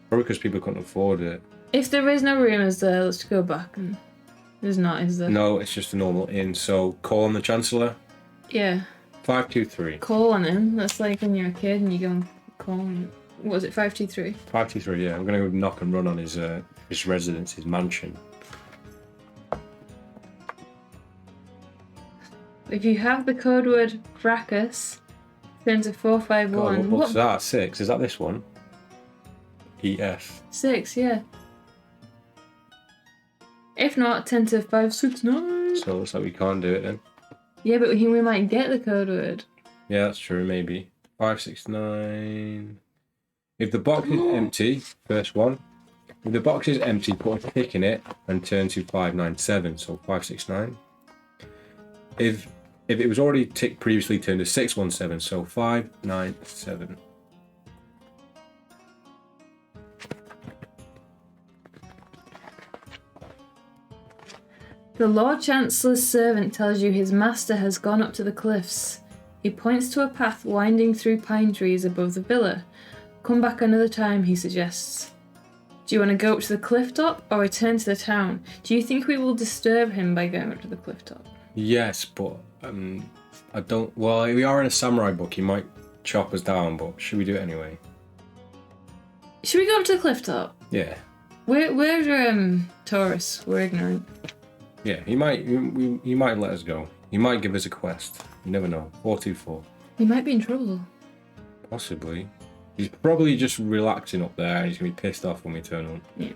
Probably because people couldn't afford it. If there is no rumours there, let's go back. And there's not, is there? No, it's just a normal inn. So call on the Chancellor. Yeah. 523. Call on him. That's like when you're a kid and you go and call him. What was it, 523? 523, yeah. I'm going to go knock and run on his residence, his mansion. If you have the code word fracas, turn to 451. God, what's that? 6? Is that this one? EF. 6, yeah. If not, turn to 569. So it looks like we can't do it then. Yeah, but we might get the code word. Yeah, that's true, maybe. 569. If the box is empty, first one. If the box is empty, put a tick in it and turn to 597, so 569. If it was already ticked previously, turn to 617, so 597. The Lord Chancellor's servant tells you his master has gone up to the cliffs. He points to a path winding through pine trees above the villa. Come back another time, he suggests. Do you want to go up to the cliff top or return to the town? Do you think we will disturb him by going up to the cliff top? Yes, but I don't. Well, we are in a samurai book. He might chop us down, but should we do it anyway? Should we go up to the cliff top? Yeah. We're tourists. We're ignorant. Yeah, he might let us go. He might give us a quest. You never know. 424. He might be in trouble. Possibly. He's probably just relaxing up there. He's going to be pissed off when we turn on. Yeah.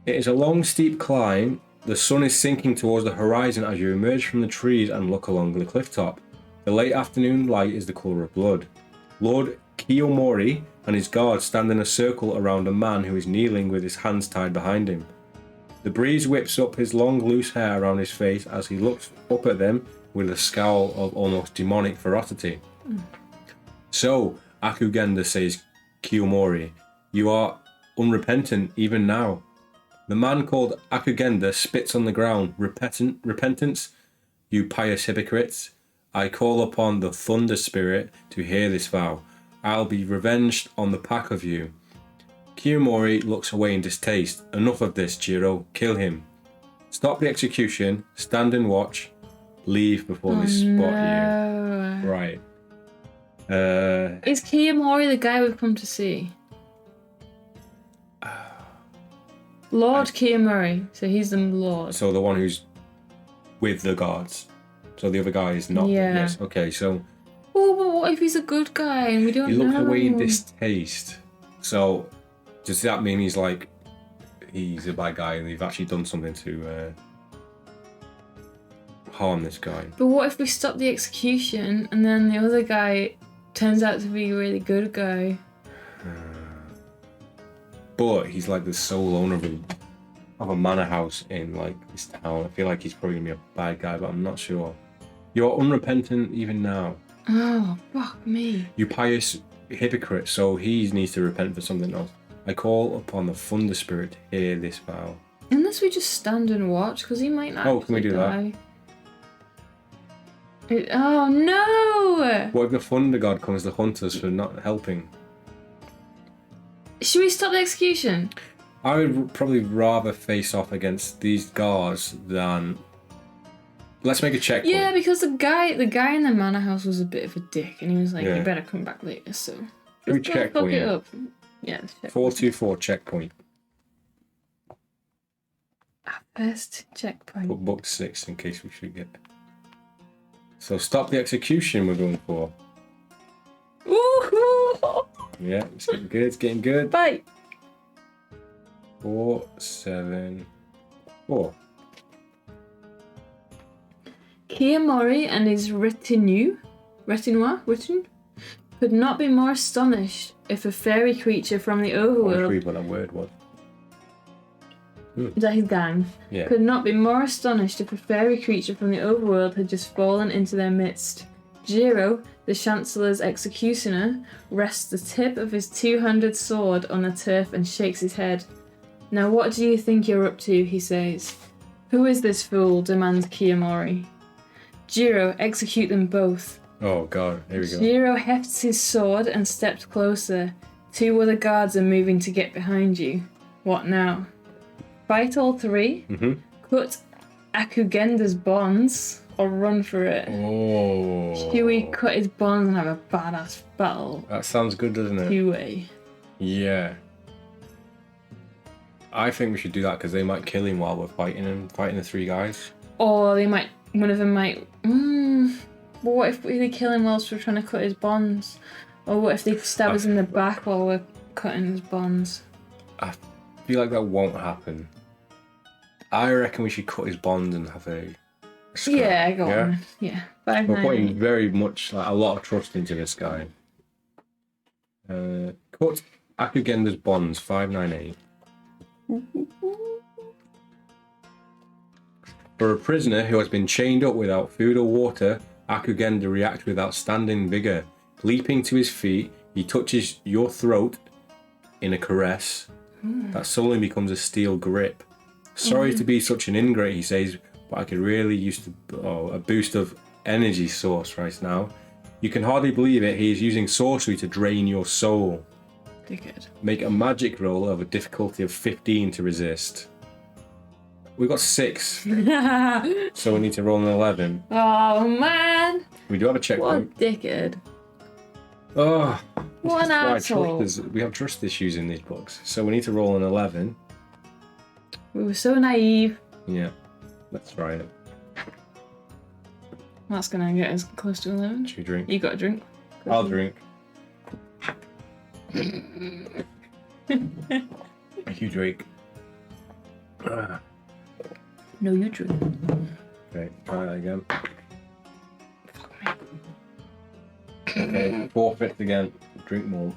It is a long, steep climb. The sun is sinking towards the horizon as you emerge from the trees and look along the cliff top. The late afternoon light is the colour of blood. Lord Kiyomori and his guards stand in a circle around a man who is kneeling with his hands tied behind him. The breeze whips up his long, loose hair around his face as he looks up at them with a scowl of almost demonic ferocity. So, Akugenda, says Kiyomori, you are unrepentant even now. The man called Akugenda spits on the ground. Repentance, you pious hypocrites. I call upon the Thunder Spirit to hear this vow. I'll be revenged on the pack of you. Kiyomori looks away in distaste. Enough of this, Jiro. Kill him. Stop the execution. Stand and watch. Leave before they spot you. Right. Is Kiyomori the guy we've come to see? Lord Kiyomori. So he's the Lord. So the one who's with the guards. So the other guy is not. Yeah. Yes. Okay. So. Oh, but what if he's a good guy and we don't know? He looks away in distaste. So does that mean he's a bad guy and they've actually done something to harm this guy? But what if we stop the execution and then the other guy turns out to be a really good guy? But he's like the sole owner of a manor house in this town. I feel like he's probably gonna be a bad guy, but I'm not sure. You're unrepentant even now. Oh, fuck me. You pious hypocrite, so he needs to repent for something else. I call upon the Thunder Spirit to hear this vow. Unless we just stand and watch, because he might not. Oh, can we do die. Oh no! What if the Thunder God comes to hunt us for not helping? Should we stop the execution? I would probably rather face off against these guards than... Let's make a checkpoint. Yeah, because the guy in the manor house was a bit of a dick, and he was like, "You better come back later." So we checkpoint it up. Yeah, 424 checkpoint. First checkpoint. Put book 6 in case we should get. So stop the execution we're going for. Woohoo! Yeah, it's getting good. It's getting good. Bye. 4, 7, 4. Kiyomori and his retinue could not be more astonished if a fairy creature from the I was overworld. read what that word was. Is that his gang? Yeah. Could not be more astonished if a fairy creature from the overworld had just fallen into their midst. Jiro, the Chancellor's executioner, rests the tip of his two-handed sword on the turf and shakes his head. Now what do you think you're up to, he says. Who is this fool, demands Kiyomori. Jiro, execute them both. Oh god, here we go. Jiro hefts his sword and steps closer. 2 other guards are moving to get behind you. What now? Fight all 3? Mm-hmm. Cut Akugenda's bonds? Or run for it? Oh. Should we cut his bonds and have a badass battle? That sounds good, doesn't it? 2-way. Yeah. I think we should do that because they might kill him while we're fighting him, fighting the 3 guys. Or one of them might... But what if they kill him whilst we're trying to cut his bonds? Or what if they stab us in the back while we're cutting his bonds? I feel like that won't happen. I reckon we should cut his bonds and have a scrap. Yeah, go on. Yeah. We're putting 598. very much, like, a lot of trust into this guy. Cut Akugenda's bonds, 598. For a prisoner who has been chained up without food or water, Akugenda reacts with outstanding vigor. Leaping to his feet, he touches your throat in a caress that suddenly becomes a steel grip. Sorry to be such an ingrate, he says, but I could really use a boost of energy source right now. You can hardly believe it, he is using sorcery to drain your soul. Dickhead. Make a magic roll of a difficulty of 15 to resist. We got 6, so we need to roll an 11. Oh man! We do have a What a checkpoint. dickhead. Oh, What an asshole. we have trust issues in these books, so we need to roll an 11. We were so naive. Yeah, let's try it. That's gonna get us close to 11. Should we drink? You got a drink? I'll drink. You drink. No, you drink. Okay, try that again. Okay, 4/5 again. Drink more.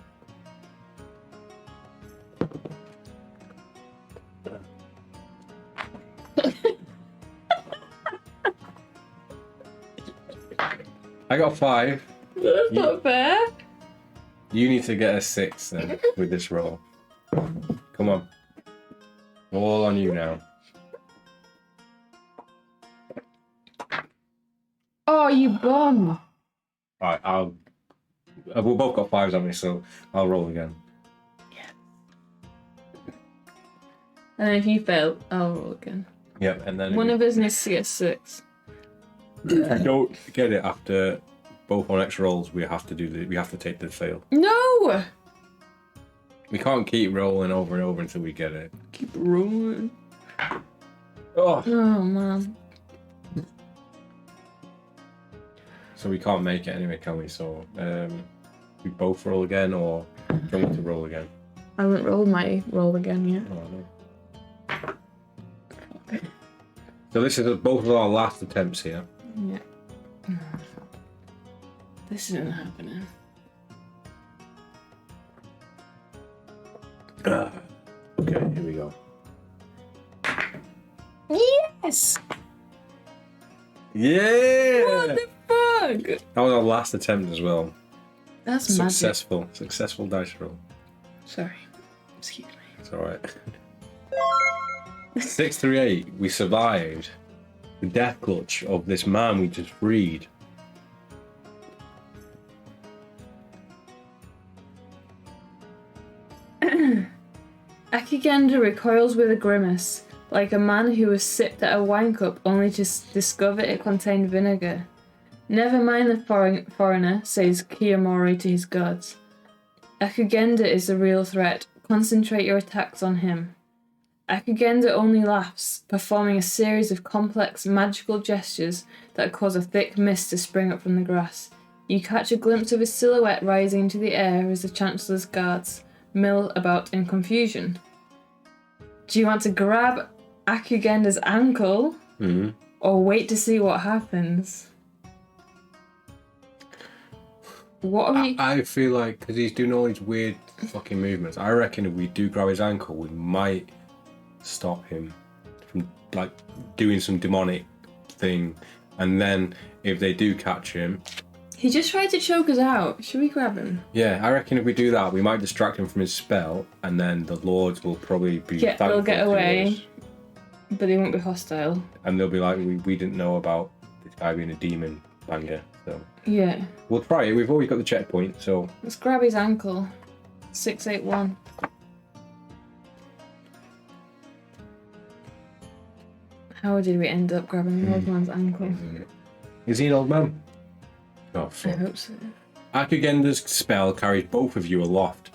I got 5. That's not fair. You need to get a 6 then with this roll. Come on. All on you now. Oh, you bum. Alright, we've both got 5s on me, so I'll roll again. And then if you fail, I'll roll again. Yep, and then One of us needs to get 6. if we don't get it after both our next rolls, we have to take the fail. No! We can't keep rolling over and over until we get it. Keep rolling. Oh, Oh, man. so we can't make it anyway, can we? So we both roll again, or do you want to roll again? I haven't rolled my roll again yet. Oh, no. So this is both of our last attempts here. Yeah. This isn't happening. Okay, here we go. Yes! Yeah! What the fuck? That was our last attempt as well. That's magic. Successful dice roll. Sorry. Excuse me. It's alright. 6 through 8, we survived the death clutch of this man we just freed. Akigenda recoils with a grimace, like a man who has sipped at a wine cup only to discover it contained vinegar. Never mind the foreigner, says Kiyomori to his guards. Akugenda is the real threat. Concentrate your attacks on him. Akugenda only laughs, performing a series of complex magical gestures that cause a thick mist to spring up from the grass. You catch a glimpse of his silhouette rising into the air as the Chancellor's guards mill about in confusion. Do you want to grab Akugenda's ankle or wait to see what happens? What are we... I feel like, because he's doing all these weird fucking movements, I reckon if we do grab his ankle, we might stop him from, like, doing some demonic thing. And then, if they do catch him... He just tried to choke us out. Should we grab him? Yeah, I reckon if we do that, we might distract him from his spell, and then the lords will probably be thankful they'll get away, to us. But they won't be hostile. And they'll be like, we didn't know about this guy being a demon banger, so... Yeah. We'll try it. We've already got the checkpoint, so... Let's grab his ankle. 681. How did we end up grabbing the old man's ankle? Is he an old man? Oh, I fuck. hope so. Akugenda's spell carries both of you aloft.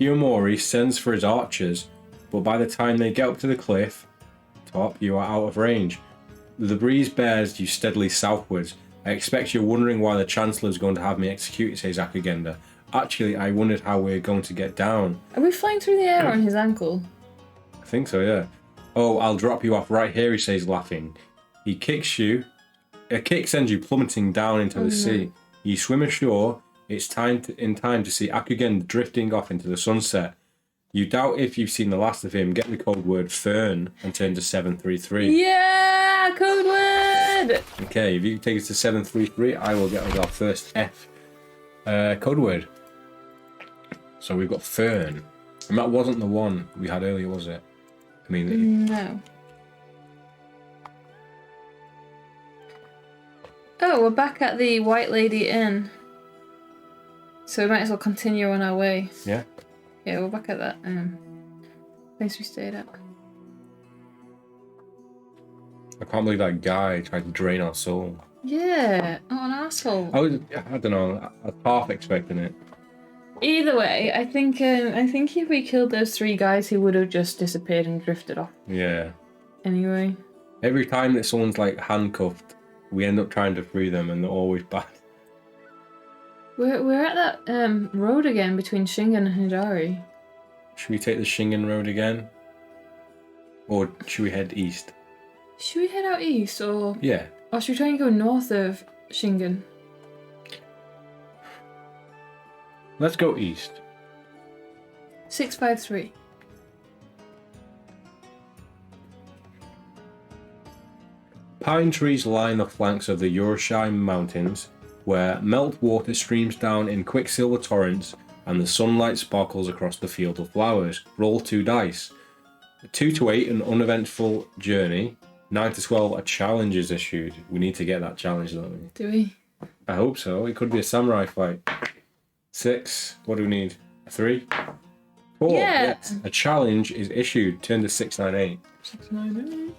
Kiyomori sends for his archers, but by the time they get up to the cliff top, you are out of range. The breeze bears you steadily southwards. I expect you're wondering why the Chancellor is going to have me executed, says Akugenda. Actually, I wondered how we're going to get down. Are we flying through the air on his ankle? I think so, yeah. Oh, I'll drop you off right here, he says, laughing. He kicks you. A kick sends you plummeting down into the sea. You swim ashore. It's in time to see Akugenda drifting off into the sunset. You doubt if you've seen the last of him. Get the code word Fern and turn to 733. Yeah! Code word! Okay, if you take us to 733, I will get us our first F code word. So we've got Fern. And that wasn't the one we had earlier, was it? I mean... No. Oh, we're back at the White Lady Inn. So we might as well continue on our way. Yeah? Yeah, we're back at that place we stayed at. I can't believe that guy tried to drain our soul. Yeah, oh, an asshole. I don't know, I was half expecting it. Either way, I think if we killed those three guys, he would have just disappeared and drifted off. Yeah. Anyway. Every time that someone's like handcuffed, we end up trying to free them and they're always bad. We're at that road again between Shingen and Hidari. Should we take the Shingen Road again? Or should we head east? Should we head out east or... Yeah. Or should we try and go north of Shingen? Let's go east. 653. Pine trees line the flanks of the Urushiim Mountains, where meltwater streams down in quicksilver torrents and the sunlight sparkles across the field of flowers. Roll 2 dice. 2 to 8, an uneventful journey. 9 to 12, a challenge is issued. We need to get that challenge, don't we? Do we? I hope so. It could be a samurai fight. 6. What do we need? 3? 4. Yeah. Yes. A challenge is issued. Turn to 698. 698.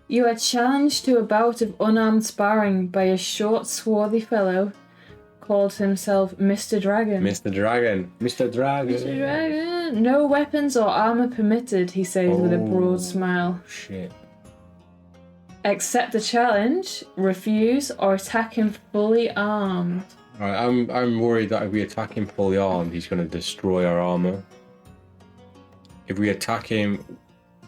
You are challenged to a bout of unarmed sparring by a short, swarthy fellow called himself Mr. Dragon. Mr. Dragon. Mr. Dragon. Mr. Dragon. No weapons or armor permitted, he says with a broad smile. Shit. Accept the challenge, refuse, or attack him fully armed. Right, I'm worried that if we attack him fully armed, he's going to destroy our armor. If we attack him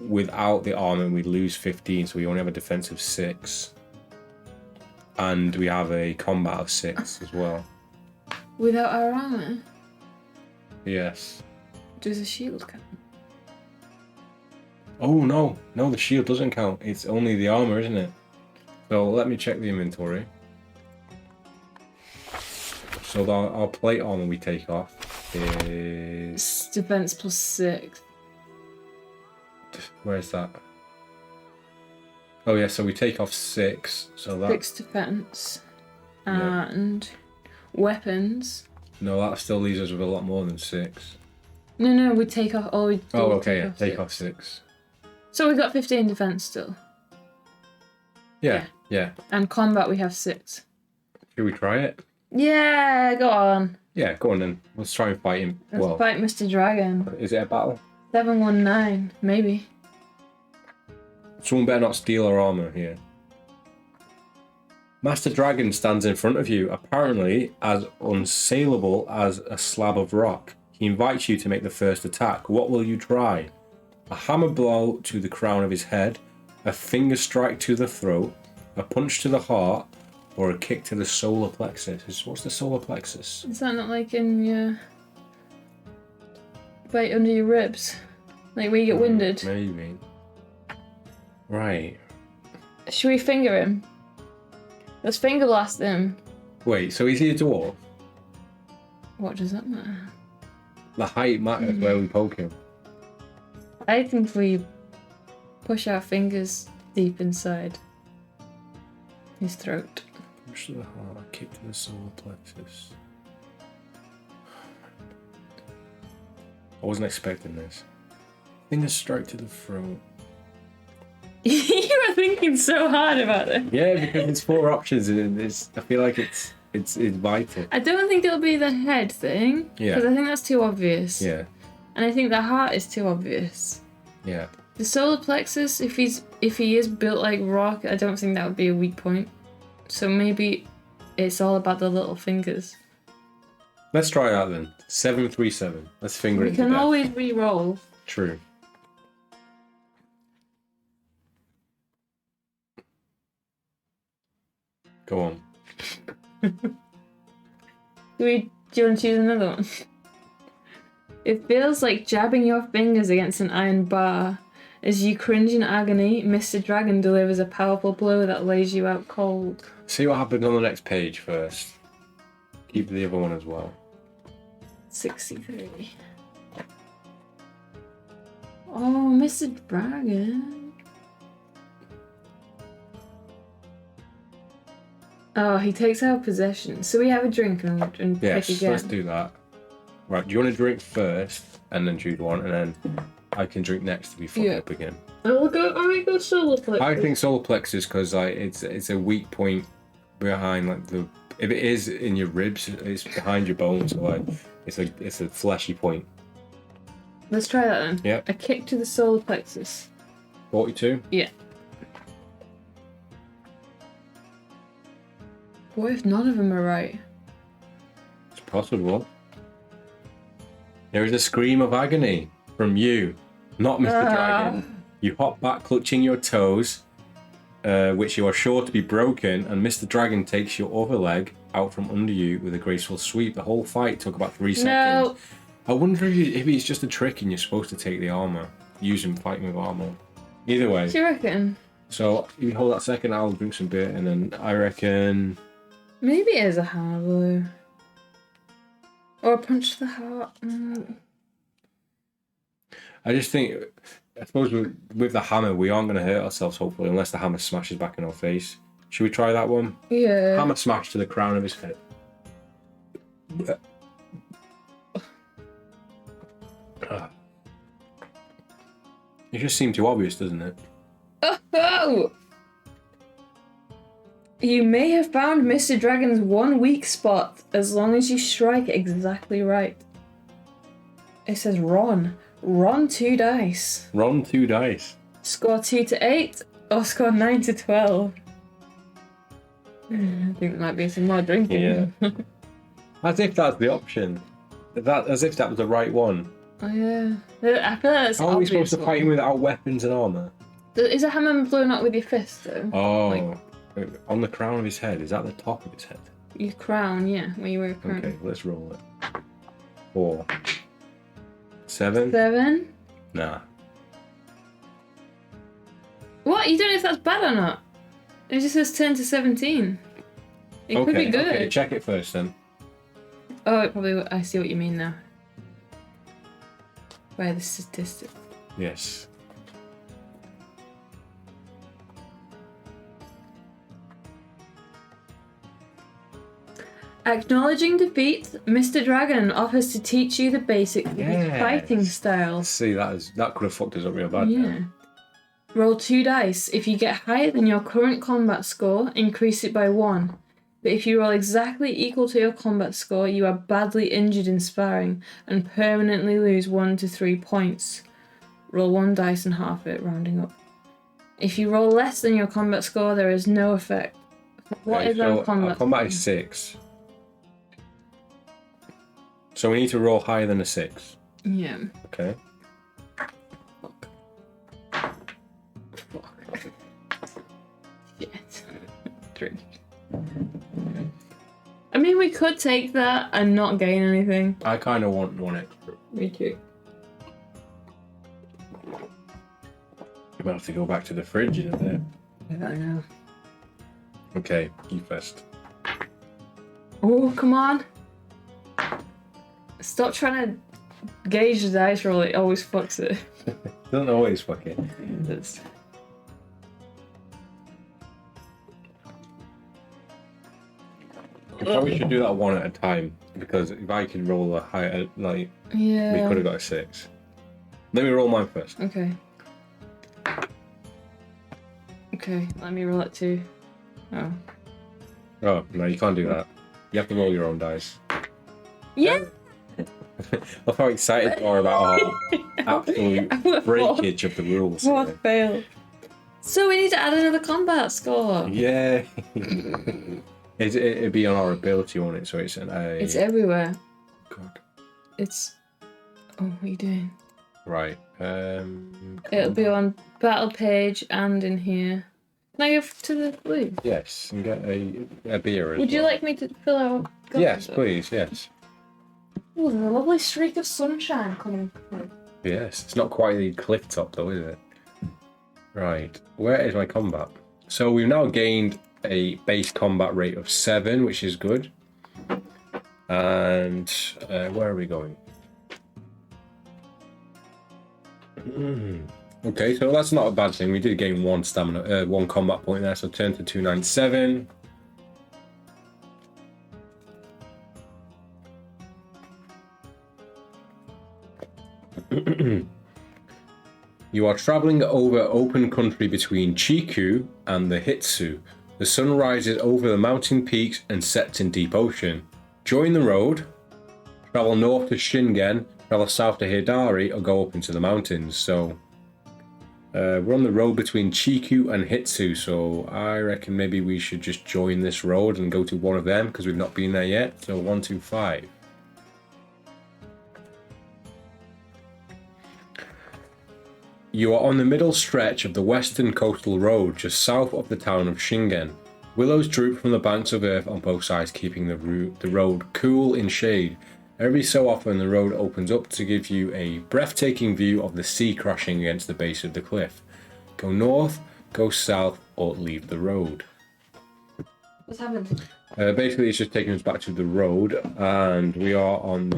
without the armor, we lose 15, so we only have a defense of 6. And we have a combat of 6 as well. Without our armor? Yes. Does a shield count? Oh, no. No, the shield doesn't count. It's only the armor, isn't it? So let me check the inventory. So our plate armor we take off is... It's defense plus 6. Where's that? Oh yeah, so we take off 6. So that... 6 defense. And weapons. No, that still leaves us with a lot more than 6. No, we take off all we do. Oh, okay, yeah, take off 6. So we got 15 defense still. Yeah, Yeah. And combat we have 6. Should we try it? Yeah, go on. Yeah, go on then. Let's try and fight him. Let's fight Mr. Dragon. Is it a battle? 719, maybe. Someone better not steal our armor here. Master Dragon stands in front of you, apparently as unsaleable as a slab of rock. He invites you to make the first attack. What will you try? A hammer blow to the crown of his head, a finger strike to the throat, a punch to the heart, or a kick to the solar plexus. What's the solar plexus? Is that not like in your... right under your ribs? Like where you get winded? Maybe. Right. Should we finger him? Let's finger blast him. Wait, so is he a dwarf? What does that matter? The height matters where we poke him. I think we push our fingers deep inside his throat. Push to the heart, kick to the solar plexus. I wasn't expecting this. Finger strike to the throat. You were thinking so hard about it. Yeah, because it's 4 options and I feel like it's vital. I don't think it'll be the head thing. Yeah. Because I think that's too obvious. Yeah. And I think the heart is too obvious. Yeah. The solar plexus, if he is built like rock, I don't think that would be a weak point. So maybe it's all about the little fingers. Let's try that then. 737. Let's finger it. We can always re-roll. True. Go on. Do you want to choose another one? It feels like jabbing your fingers against an iron bar. As you cringe in agony, Mr. Dragon delivers a powerful blow that lays you out cold. See what happens on the next page first. Keep the other one as well. 63. Oh, Mr. Dragon. Oh, he takes our possession. So we have a drink and Yes, pick again. let's do that. Right, do you want to drink first and then choose one, and then I can drink next to be fucked up again? I might go solar plexus. I think solar plexus because it's a weak point behind if it is in your ribs, it's behind your bones. So it's a fleshy point. Let's try that then. Yeah. A kick to the solar plexus. 42. Yeah. What if none of them are right? It's possible. There is a scream of agony from you, not Mr. Dragon. You hop back, clutching your toes, which you are sure to be broken, and Mr. Dragon takes your other leg out from under you with a graceful sweep. The whole fight took about 3 seconds. No. I wonder if it's just a trick and you're supposed to take the armor, use him fighting with armor. Either way. What do you reckon? So you hold that second, I'll drink some beer, and then I reckon. Maybe it is a hammer blow. Or a punch to the heart. I just think, I suppose with the hammer, we aren't going to hurt ourselves, hopefully, unless the hammer smashes back in our face. Should we try that one? Yeah. Hammer smash to the crown of his head. It just seemed too obvious, doesn't it? Oh! You may have found Mr. Dragon's one weak spot as long as you strike it exactly right. It says Ron. Ron 2 dice. Ron 2 dice. Score 2 to 8 or score 9 to 12. I think there might be some more drinking. Yeah. As if that's the option. As if that was the right one. Oh yeah. I feel like that's How are we supposed to one. fight him without weapons and armour? Is a hammer blown up with your fist though? Oh. On the crown of his head. Is that the top of his head? Your crown, yeah, where you wear a crown. Okay, let's roll it. 4. 7? 7? Nah. What? You don't know if that's bad or not? It just says 10 to 17. It could be good. Okay, check it first then. Oh, it probably. I see what you mean now. Where the statistics. Yes. Acknowledging defeat, Mr. Dragon offers to teach you the basics of his fighting style. See, that could have fucked us up real bad. Yeah. Roll 2 dice. If you get higher than your current combat score, increase it by 1. But if you roll exactly equal to your combat score, you are badly injured in sparring and permanently lose 1 to 3 points. Roll 1 dice and half it, rounding up. If you roll less than your combat score, there is no effect. What is our combat? Our combat is 6. So we need to roll higher than a 6. Yeah. Okay. Fuck. Shit. 3. I mean, we could take that and not gain anything. I kind of want 1 extra. Me too. We might have to go back to the fridge in a bit. I know. Okay, you first. Oh, come on. Stop trying to gauge the dice roll. It always fucks it. Doesn't always fuck it. It's... We probably should do that one at a time, because if I could roll a higher, like, Yeah. we could have got a 6. Let me roll mine first. Okay. Okay, let me roll it too. Oh. Oh, no, you can't do that. You have to roll your own dice. Yeah! I love how excited you are about our absolute breakage of the rules. What here. fail? So we need to add another combat score. Yeah. It'd be on our ability on it, so it's an A. It's everywhere. God. It's... Oh, what are you doing? Right. It'll be on battle page and in here. Can I go to the blue? Yes, and get a beer as Would you well. like me to fill out? Yes, please, yes. Oh, there's a lovely streak of sunshine coming through. Yes, it's not quite the cliff top though, is it? Right, where is my combat? So we've now gained a base combat rate of 7, which is good. And where are we going? Okay, so that's not a bad thing. We did gain 1 stamina, 1 combat point there, so turn to 297. You are traveling over open country between Chiku and the Hitsu. The sun rises over the mountain peaks and sets in deep ocean. Join the road, travel north to Shingen, travel south to Hidari, or go up into the mountains. So we're on the road between Chiku and Hitsu, so I reckon maybe we should just join this road and go to one of them because we've not been there yet. So 1, 2, 5. You are on the middle stretch of the western coastal road, just south of the town of Shingen. Willows droop from the banks of earth on both sides, keeping the road cool in shade. Every so often the road opens up to give you a breathtaking view of the sea crashing against the base of the cliff. Go north, go south, or leave the road. What's happened? Basically it's just taking us back to the road, and we are on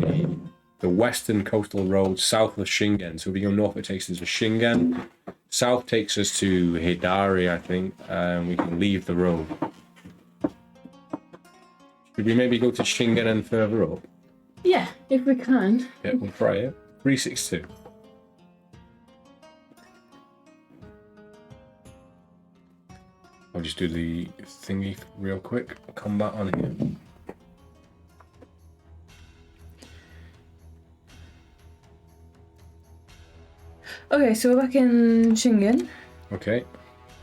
the western coastal road south of Shingen. So if we go north, it takes us to Shingen. South takes us to Hidari, I think, and we can leave the road. Should we maybe go to Shingen and further up? Yeah, if we can. Yeah, we'll try it. 362. I'll just do the thingy real quick. Combat on here. Okay, so we're back in Shingen, Okay.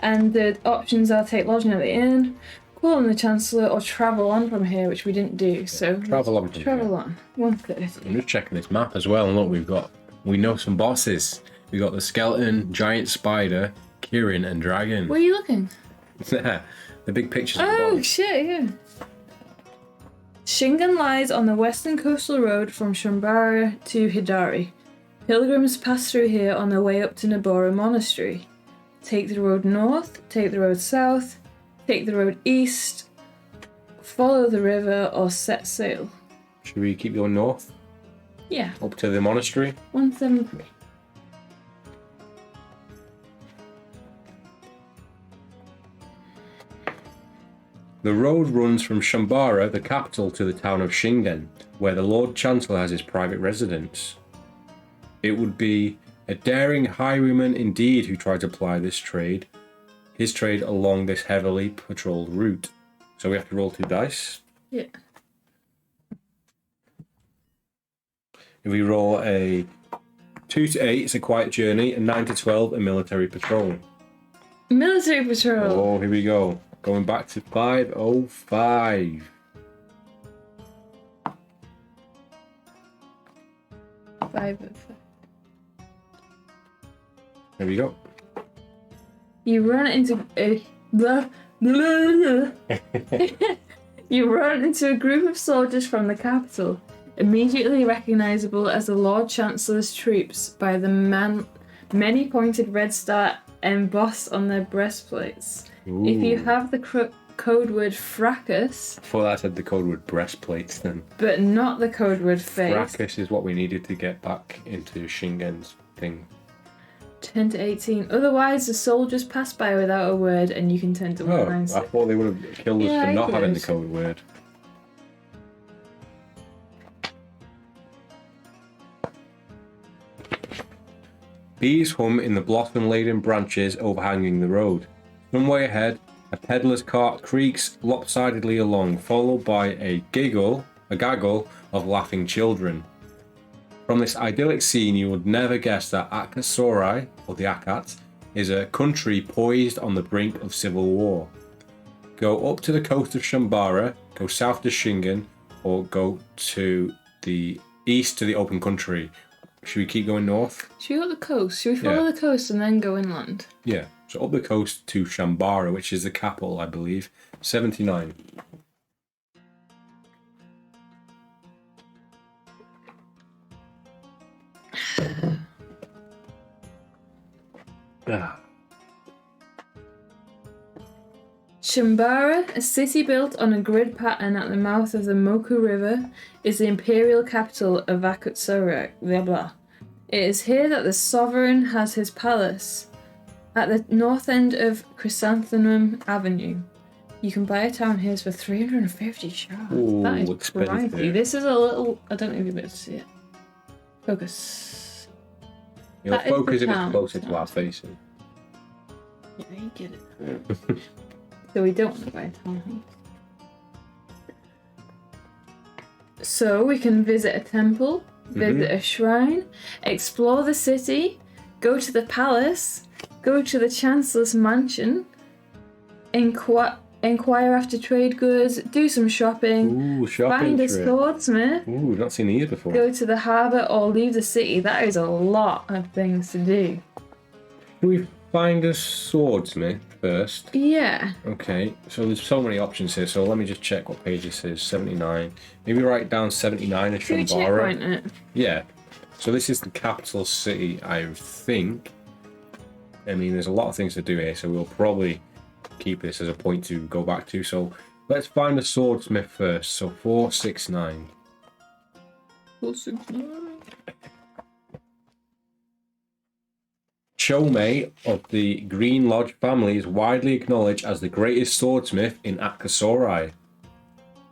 and the options are take lodging at the inn, call on the Chancellor, or travel on from here, which we didn't do. So travel on from Travel here. on. 130. I'm just checking this map as well, and look, we know some bosses. We got the skeleton, giant spider, Kirin, and dragon. Where are you looking? The big pictures. Of the Oh bottom. shit! Yeah. Shingen lies on the western coastal road from Shambara to Hidari. Pilgrims pass through here on their way up to Nabora Monastery. Take the road north, take the road south, take the road east, follow the river, or set sail. Should we keep going north Yeah, up to the monastery? 173. The road runs from Shambara, the capital, to the town of Shingen, where the Lord Chancellor has his private residence. It would be A daring highwayman indeed who tried to ply his trade along this heavily patrolled route. So we have to roll 2 dice. Yeah. If we roll a 2 to 8, it's a quiet journey, a 9 to 12, a military patrol. Military patrol. Oh, here we go. Going back to 505. 505. There we go. You run into a you run into a group of soldiers from the capital, immediately recognizable as the Lord Chancellor's troops by the many pointed red star embossed on their breastplates. Ooh. If you have the code word fracas, I thought I said the code word breastplates then. but not the code word face. Fracas is what we needed to get back into Shingen's thing. 10 to 18. Otherwise, the soldiers pass by without a word, and you can turn to Oh, 196. I thought they would have killed us Yeah, for I not having the could. code word. Bees hum in the blossom-laden branches overhanging the road. Some way ahead, a peddler's cart creaks lopsidedly along, followed by a gaggle of laughing children. From this idyllic scene, you would never guess that Akasori, or the Akat, is a country poised on the brink of civil war. Go up to the coast of Shambara, go south to Shingen, or go to the east to the open country. Should we keep going north? Should we go up the coast? Should we follow the coast and then go inland? Yeah. So up the coast to Shambara, which is the capital, I believe. 79. Shambara, a city built on a grid pattern at the mouth of the Moku River, is the imperial capital of Akutsura. Blah blah. It is here that the sovereign has his palace, at the north end of Chrysanthemum Avenue. You can buy a town here for 350 shards. Ooh, That is expensive. pricey. This is a little. I don't know if you'll be able to see it. Focus. You'll That is the focus if it's town. closer to our facing. Yeah, you get it. So we don't want to buy a townhouse. So we can visit a temple, visit a shrine, explore the city, go to the palace, go to the Chancellor's mansion, inquire after trade goods, do some shopping, Ooh, shopping find a trip. swordsmith, Ooh, we've not seen these before. go to the harbour or leave the city. That is a lot of things to do. Can we find a swordsmith first? Yeah. Okay, so there's so many options here, so let me just check what page this is. 79. Maybe write down 79 as Should we Shambara. checkpoint it? Yeah. So this is the capital city, I think. I mean, there's a lot of things to do here, so we'll probably keep this as a point to go back to. So let's find a swordsmith first. So 469. 469. Chomei of the Green Lodge family is widely acknowledged as the greatest swordsmith in Akasori.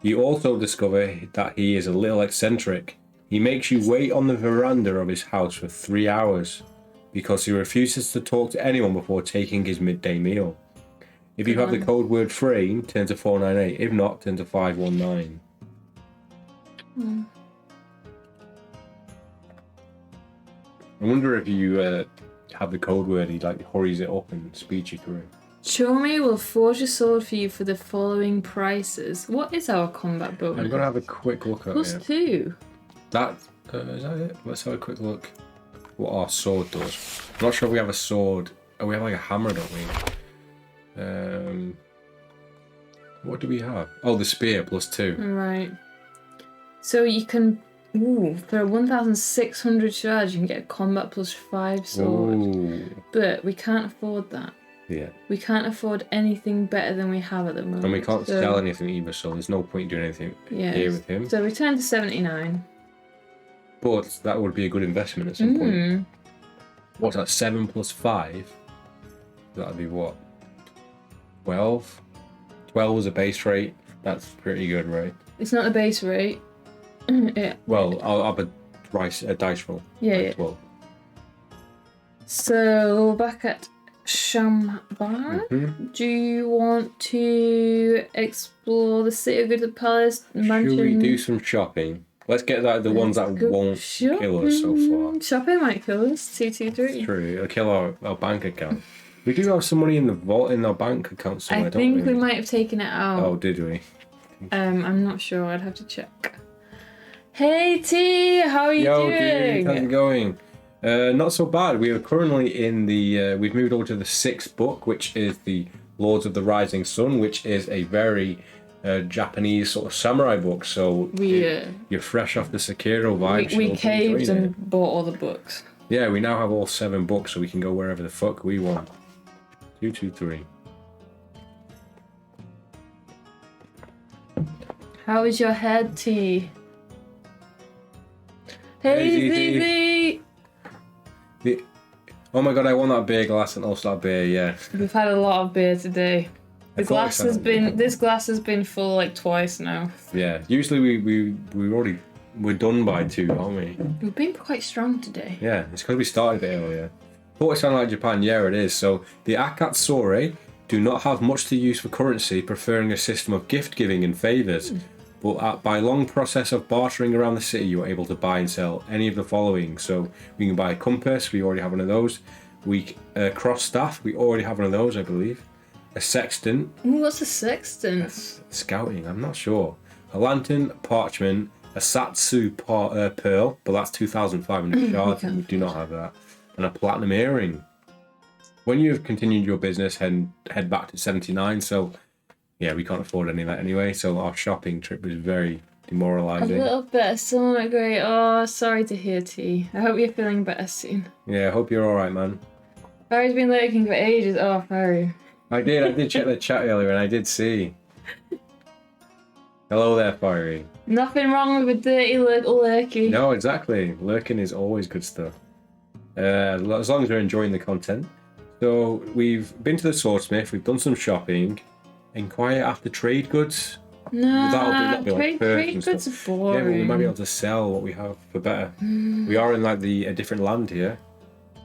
You also discover that he is a little eccentric. He makes you wait on the veranda of his house for 3 hours because he refuses to talk to anyone before taking his midday meal. If you have the code word frame, turn to 498. If not, turn to 519. I wonder if you have the code word, he like hurries it up and speeds you through. Chomei will forge a sword for you for the following prices. What is our combat bonus? I'm gonna have a quick look at it. +2. That is that it? Let's have a quick look what our sword does. I'm not sure if we have a sword. Oh, we have like a hammer, don't we? What do we have? Oh, the spear +2. Right. So you can, for 1,600 shards, you can get a combat +5 sword. Ooh. But we can't afford that. Yeah. We can't afford anything better than we have at the moment. And we can't so, sell anything either, so there's no point doing anything yeah, here with him. So return to 79. But that would be a good investment at some point. What's that? 7 + 5? That'd be what? 12? 12 is a base rate. That's pretty good, right? It's not the base rate. Well, I'll have a dice roll. Yeah, Like yeah. 12. So back at Shambhala, do you want to explore the city of the palace mansion? Should we do some shopping? Let's get the ones that won't kill us so far. Shopping might kill us. 223. True, it'll kill our bank account. We do have some money in the vault in our bank account somewhere, I think we might have taken it out. Oh, did we? I'm not sure. I'd have to check. Hey T, how are you doing? Dude, how's it going? Not so bad. We are currently in the. We've moved over to the 6th book, which is the Lords of the Rising Sun, which is a very Japanese sort of samurai book. So you're fresh off the Sekiro vibes. We caved and bought all the books. Yeah, we now have all 7 books, so we can go wherever the fuck we want. 223. How is your head, T? Hey, ZZ! Oh my god, I won that beer glass and also that beer, yeah. We've had a lot of beer today. This glass has been full like twice now. Yeah, usually we're done by 2, aren't we? We've been quite strong today. Yeah, it's because we started a bit earlier. Thought it sounded like Japan, yeah it is. So the Akatsore do not have much to use for currency, preferring a system of gift giving and favours. But by long process of bartering around the city, you are able to buy and sell any of the following. So we can buy a compass, we already have one of those. Cross staff, we already have one of those, I believe. A sextant. Ooh, what's a sextant? Scouting, I'm not sure. A lantern, parchment, a satsu pearl, but that's 2,500 shards, and we do not have that. And a platinum earring. When you have continued your business, head back to 79, so yeah, we can't afford any of that anyway, so our shopping trip was very demoralising. A little bit, still not great. Oh, sorry to hear, T. I hope you're feeling better soon. Yeah, I hope you're alright, man. Barry's been lurking for ages. Oh, Barry. I did check the chat earlier and I did see. Hello there, Fiery. Nothing wrong with a dirty little lurky. No, exactly. Lurking is always good stuff. As long as we're enjoying the content. So, we've been to the swordsmith, we've done some shopping. Inquire after trade goods. Nah, trade goods are boring. Yeah, but we might be able to sell what we have for better. We are in like a different land here.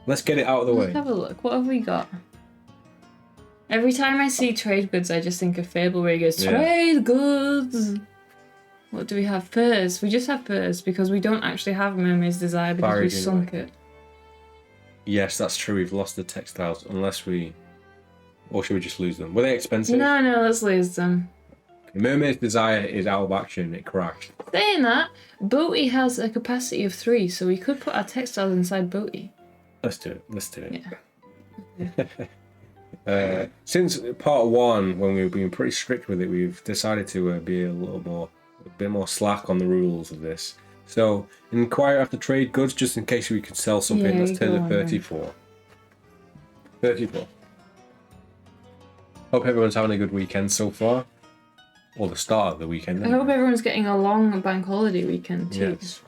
Let's get it out of the way. Let's have a look. What have we got? Every time I see trade goods, I just think of Fable where he goes, trade goods! What do we have? Furs. We just have furs because we don't actually have Mermaid's Desire because we sunk it. Yes, that's true. We've lost the textiles unless we... Or should we just lose them? Were they expensive? No, let's lose them. Mermaid's Desire is out of action. It crashed. Saying that, Boaty has a capacity of 3, so we could put our textiles inside Boaty. Let's do it. Yeah. Since part 1, when we've been pretty strict with it, we've decided to be a bit more slack on the rules of this. So, inquire after trade goods just in case we could sell something. Let's turn to 34. 34. Hope everyone's having a good weekend so far. Or the start of the weekend. I hope everyone's getting a long bank holiday weekend too. Yes.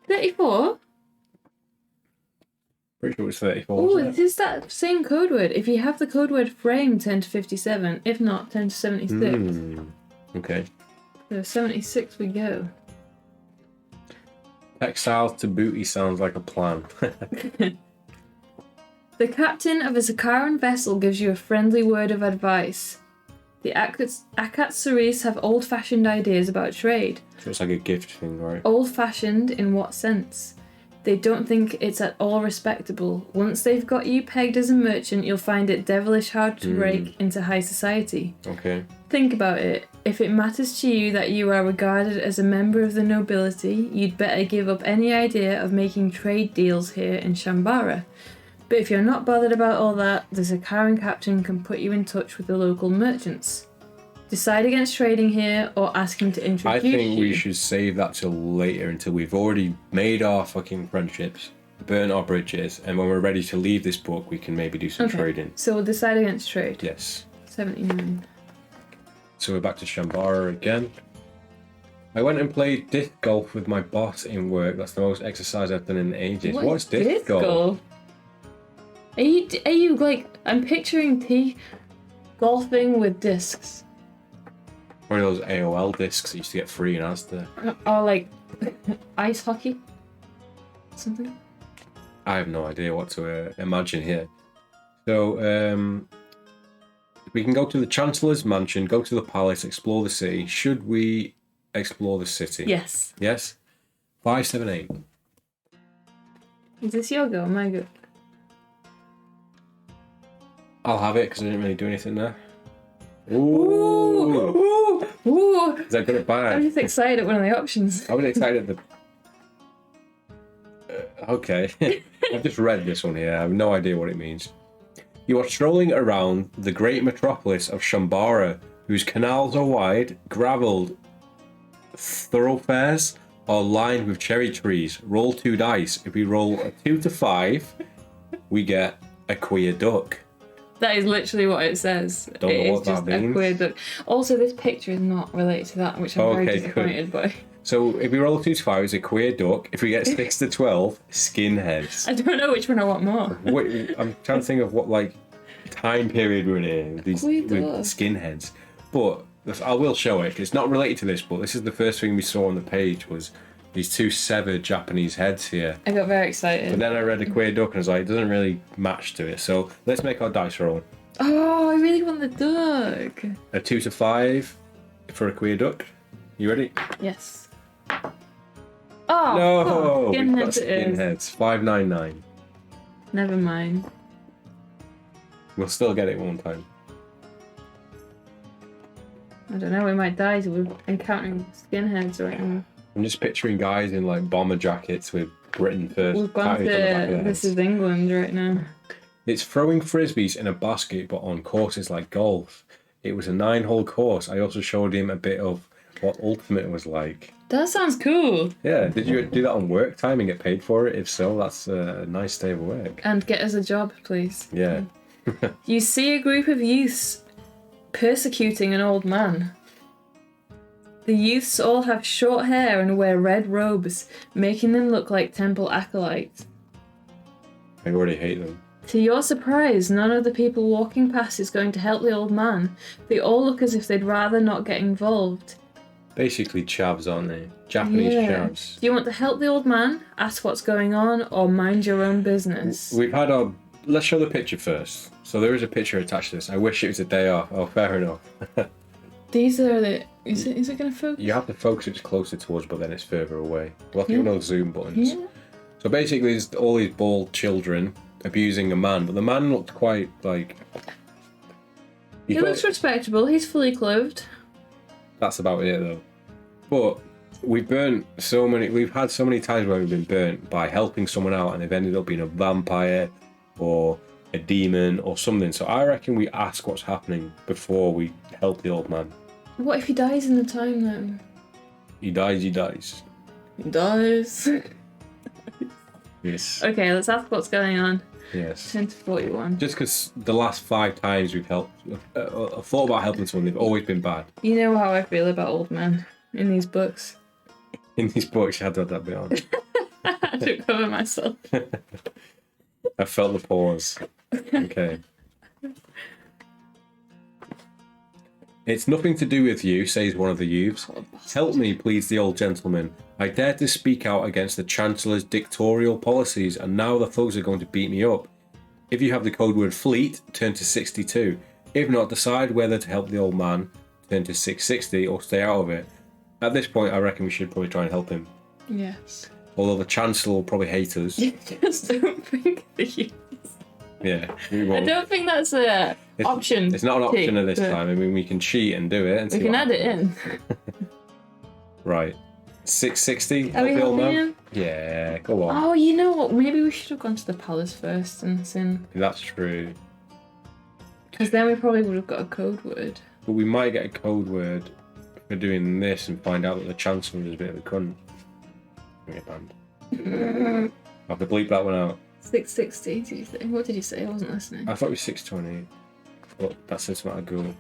34? Pretty sure it's 34. Oh, it is that same code word. If you have the code word frame, 10 to 57. If not, 10 to 76. Okay. So 76 we go. Textiles to booty sounds like a plan. The captain of a Sakaran vessel gives you a friendly word of advice. The Akatsuris have old-fashioned ideas about trade. So it's like a gift thing, right? Old-fashioned in what sense? They don't think it's at all respectable. Once they've got you pegged as a merchant, you'll find it devilish hard to break into high society. Okay. Think about it. If it matters to you that you are regarded as a member of the nobility, you'd better give up any idea of making trade deals here in Shambhala. But if you're not bothered about all that, the Sakaran captain can put you in touch with the local merchants. Decide against trading here or ask him to introduce you. I think we should save that till later, until we've already made our fucking friendships, burn our bridges, and when we're ready to leave this book, we can maybe do some trading. So we'll decide against trade. Yes. 79. So we're back to Shambhala again. I went and played disc golf with my boss in work. That's the most exercise I've done in ages. What's disc golf? Are you like, I'm picturing T golfing with discs. One of those AOL discs that used to get free in Asda. Or like ice hockey? Something? I have no idea what to imagine here. So we can go to the Chancellor's mansion, go to the palace, explore the city. Should we explore the city? Yes. Yes? 5, 7, 8. Is this your go or my go? I'll have it because I didn't really do anything there. Ooh! Ooh! Is that good or bad? I'm just excited at one of the options. I was excited at the... okay. I've just read this one here. I have no idea what it means. You are strolling around the great metropolis of Shambhala, whose canals are wide, gravelled thoroughfares are lined with cherry trees. Roll 2 dice. If we roll a 2 to 5, we get a queer duck. That is literally what it says. Don't know what that just means. A queer duck. Also, this picture is not related to that, which I'm very disappointed by. So if we roll a 2 to 5, it's a queer duck. If we get 6 to 12, skinheads. I don't know which one I want more. Wait, I'm trying to think of what time period we're in with Queer duck. skinheads. But I will show it. It's not related to this, but this is the first thing we saw on the page was these 2 severed Japanese heads here. I got very excited. But then I read a queer duck and I was like, it doesn't really match to it. So let's make our dice roll. Oh, I really want the duck. A 2 to 5 for a queer duck. You ready? Yes. Oh, No, we've got skinheads it is. skinheads. 599. Never mind. We'll still get it one time. I don't know, we might die, so we're encountering skinheads right now. I'm just picturing guys in bomber jackets with Britain first. We've gone to This Is England right now. It's throwing frisbees in a basket, but on courses like golf. It was a 9-hole course. I also showed him a bit of what Ultimate was like. That sounds cool. Yeah, did you do that on work time and get paid for it? If so, that's a nice day of work. And get us a job, please. Yeah. You see a group of youths persecuting an old man. The youths all have short hair and wear red robes, making them look like temple acolytes. I already hate them. To your surprise, none of the people walking past is going to help the old man. They all look as if they'd rather not get involved. Basically chavs, aren't they? Japanese chavs. Do you want to help the old man, ask what's going on, or mind your own business? We've had our... Let's show the picture first. So there is a picture attached to this. I wish it was a day off. Oh, fair enough. These are the... Is it going to focus? You have to focus it closer towards, but then it's further away. Well, I think those zoom buttons. Yeah. So basically, there's all these bald children abusing a man, but the man looked quite He looks respectable. He's fully clothed. That's about it, though. But we've had so many times where we've been burnt by helping someone out, and they've ended up being a vampire or a demon or something. So I reckon we ask what's happening before we help the old man. What if he dies in the time, though? He dies, he dies. He dies. Yes. Okay, let's ask what's going on. Yes. 10 to 41. Just because the last 5 times we've thought about helping someone, they've always been bad. You know how I feel about old men in these books. In these books, you had to have that bit on. I took cover myself. I felt the pause. Okay. It's nothing to do with you, says one of the youths. Help me, pleads the old gentleman. I dared to speak out against the Chancellor's dictatorial policies, and now the thugs are going to beat me up. If you have the code word fleet, turn to 62. If not, decide whether to help the old man, turn to 660, or stay out of it. At this point, I reckon we should probably try and help him. Yes. Although the Chancellor will probably hate us. You just don't think the youths. Yeah, we I won't. don't think that's an option. It's not an option at this time. I mean, we can cheat and do it. And We see can what add it in. Right. 660? Are we the old helping man? him? Yeah, go on. Oh, you know what? Maybe we should have gone to the palace first and seen. That's true. Because then we probably would have got a code word. But we might get a code word for doing this and find out that the Chancellor is a bit of a cunt. We get banned. I have to bleep that one out. 660, do you think? What did you say? I wasn't listening. I thought it was 620. But that says something good.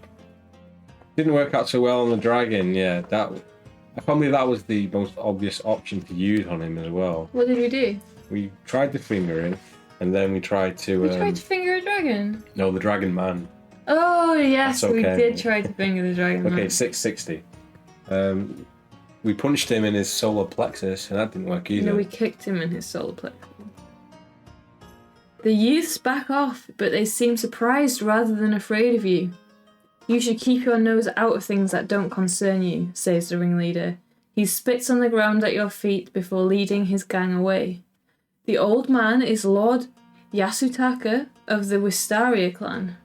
Didn't work out so well on the dragon, yeah. I can't believe that was the most obvious option to use on him as well. What did we do? We tried the fingering, and then we tried to... We tried to finger a dragon. No, the dragon man. Oh, yes, That's we okay. did try to finger the dragon. Okay, man. 660. We punched him in his solar plexus, and that didn't work either. No, we kicked him in his solar plexus. The youths back off, but they seem surprised rather than afraid of you. You should keep your nose out of things that don't concern you, says the ringleader. He spits on the ground at your feet before leading his gang away. The old man is Lord Yasutaka of the Wistaria clan.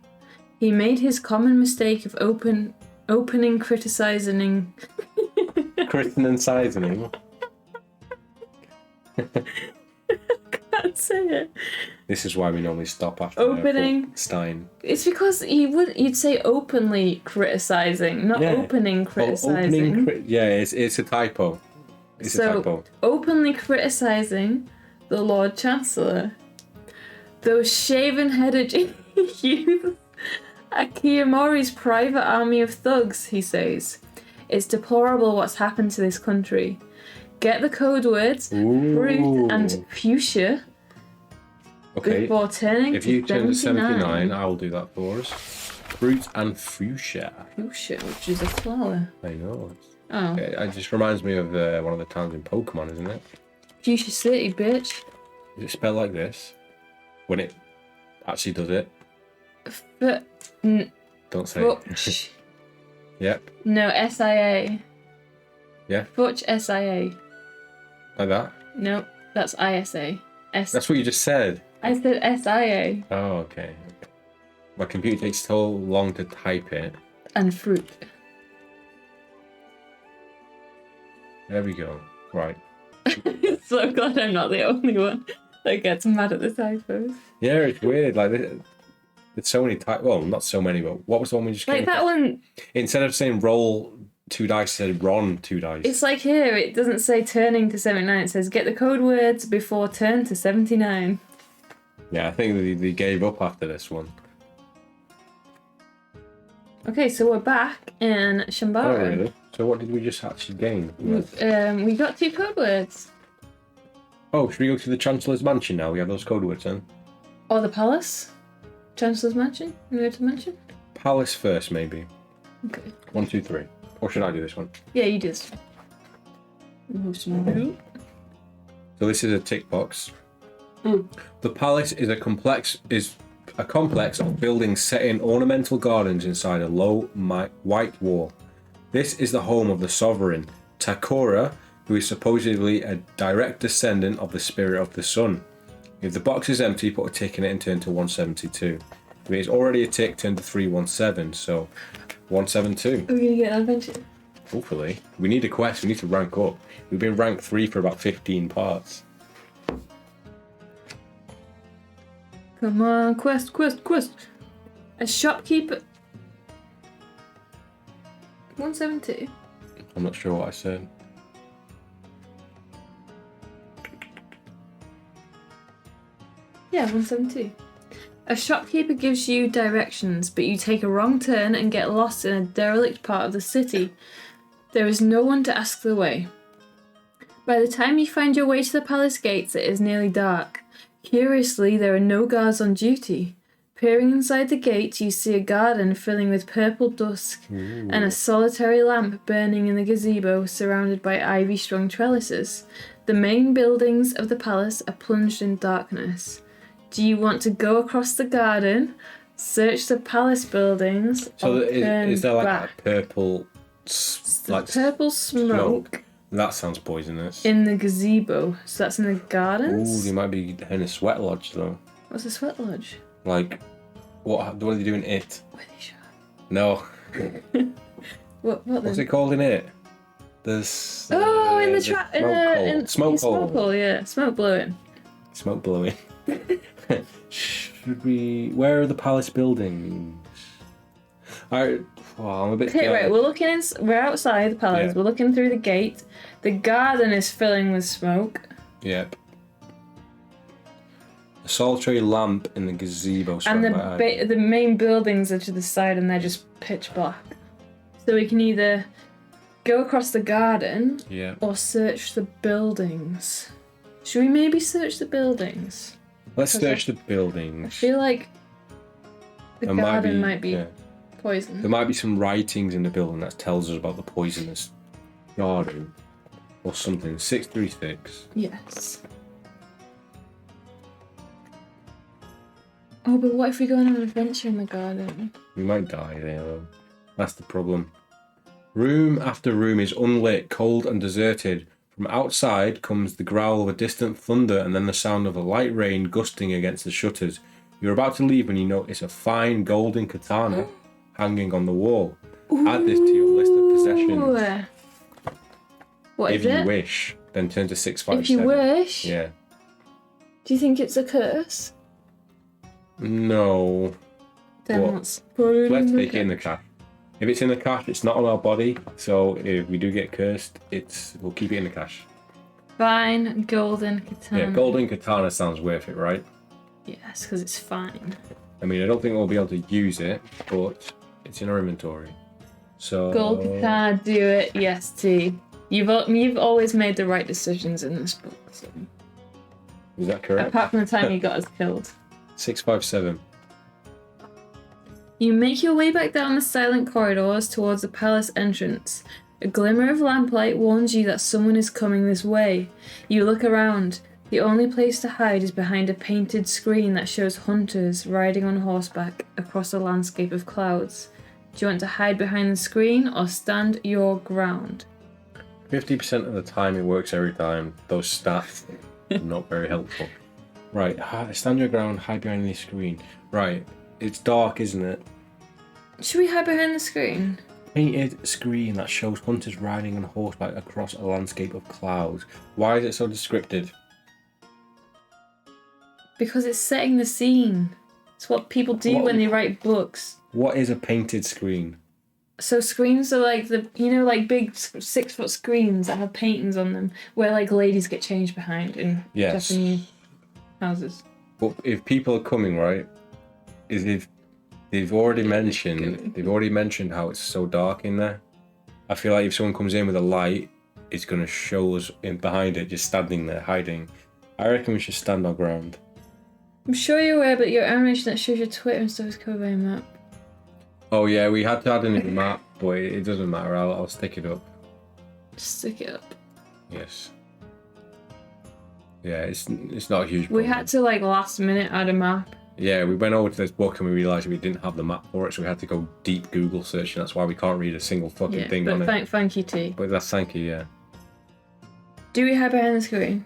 He made his common mistake of opening criticizing... Criticizing? Can't say it. This is why we normally stop after Opening Stein. It's because you'd say openly criticizing, not opening criticizing. It's a typo. It's a typo. Openly criticizing the Lord Chancellor. Those shaven-headed youths are Kiyomori's private army of thugs, he says. It's deplorable what's happened to this country. Get the code words fruit and fuchsia before turning if to you turn to 79. 79, I will do that for us. Fruit and fuchsia. Fuchsia, which is a flower. I know. Oh. It just reminds me of one of the towns in Pokemon, isn't it? Fuchsia City, bitch. Is it spelled like this? When it actually does it? Don't say it. Yep. No, SIA. Yeah? Futch SIA. Like that? No, that's ISA. That's what you just said. I said SIA. Oh, okay. My computer takes so long to type it. And fruit. There we go. Right. So glad I'm not the only one that gets mad at the typos. Yeah, it's weird. Like, there's so many typos. Well, not so many, but what was the one we just Like that one. Instead of saying roll 2 dice, it said Ron 2 dice. It's like here, it doesn't say turning to 79. It says get the code words before turn to 79. Yeah, I think they gave up after this one. Okay, so we're back in Shambara. Oh, really? So what did we just actually gain? We got 2 code words. Oh, should we go to the Chancellor's Mansion now? We have those code words then. Or the palace? Chancellor's Mansion? You know to mention? Palace first, maybe. Okay. 1, 2, 3. Or should I do this one? Yeah, you do this. So this is a tick box. Mm. The palace is a complex of buildings set in ornamental gardens inside a low white wall. This is the home of the sovereign, Takora, who is supposedly a direct descendant of the spirit of the sun. If the box is empty, put a tick in it and turn to 172. If it is already a tick, turn to 317, so 172. Are we going to get an adventure? Hopefully. We need a quest, we need to rank up. We've been ranked 3 for about 15 parts. Come on, quest. A shopkeeper... 172? I'm not sure what I said. Yeah, 172. A shopkeeper gives you directions, but you take a wrong turn and get lost in a derelict part of the city. There is no one to ask the way. By the time you find your way to the palace gates, it is nearly dark. Curiously, there are no guards on duty. Peering inside the gate, you see a garden filling with purple dusk and a solitary lamp burning in the gazebo surrounded by ivy-strung trellises. The main buildings of the palace are plunged in darkness. Do you want to go across the garden, search the palace buildings, or turn is there like back? a purple... Purple smoke That sounds poisonous. in the gazebo. So that's in the Ooh, gardens? they might be in a sweat lodge though. What's a sweat lodge? Like, what are they doing in it? Where they shot. No. What What's then? it called in it? There's... In the trap. Smoke hole. Smoke hole, yeah. Smoke blowing. Smoke blowing. Should we... Where are the palace buildings? I'm a bit... Okay, right, we're outside the palace. Yeah. We're looking through the gate. The garden is filling with smoke. Yep. A solitary lamp in the gazebo. And the main buildings are to the side and they're just pitch black. So we can either go across the garden or search the buildings. Should we maybe search the buildings? Let's search the I buildings. feel like the garden might be yeah. poison. There might be some writings in the building that tells us about the poisonous garden or something. 636. Yes. Oh, but what if we go on an adventure in the garden? We might die there, though. That's the problem. Room after room is unlit, cold and deserted. From outside comes the growl of a distant thunder and then the sound of a light rain gusting against the shutters. You're about to leave when you notice a fine golden katana hanging on the wall. Add this to your list of possessions. What is if it? you wish, then turn to 657. If you wish? Yeah. Do you think it's a curse? No. Then let's put it Let's in the take it in the cache. If it's in the cache, it's not on our body. So if we do get cursed, we'll keep it in the cache. Fine golden katana. Yeah, golden katana sounds worth it, right? Yes, because it's fine. I mean, I don't think we'll be able to use it, but it's in our inventory. So Gold katana, do it. Yes, T. You've always made the right decisions in this book. So. Is that correct? Apart from the time you got us killed. 657. You make your way back down the silent corridors towards the palace entrance. A glimmer of lamplight warns you that someone is coming this way. You look around. The only place to hide is behind a painted screen that shows hunters riding on horseback across a landscape of clouds. Do you want to hide behind the screen or stand your ground? 50% of the time it works every time. Those stats are not very helpful. Right, stand your ground, hide behind the screen. Right, it's dark, isn't it? Should we hide behind the screen? Painted screen that shows hunters riding on horseback across a landscape of clouds. Why is it so descriptive? Because it's setting the scene. It's what people do when they write books. What is a painted screen? So screens are like like big 6-foot screens that have paintings on them, where like ladies get changed behind in Japanese houses. But if people are coming, right, is if they've already mentioned how it's so dark in there. I feel like if someone comes in with a light, it's gonna show us in behind it, just standing there hiding. I reckon we should stand our ground. I'm sure you're aware, but your animation that shows your Twitter and stuff is covered by a map. Oh yeah, we had to add in a map, but it doesn't matter. I'll stick it up. Stick it up. Yes. Yeah, it's not a huge problem. We had to like last minute add a map. Yeah, we went over to this book and we realised we didn't have the map for it, so we had to go deep Google search, and that's why we can't read a single fucking thing on it. Thank you, T. But that's thank you, yeah. Do we hide behind the screen?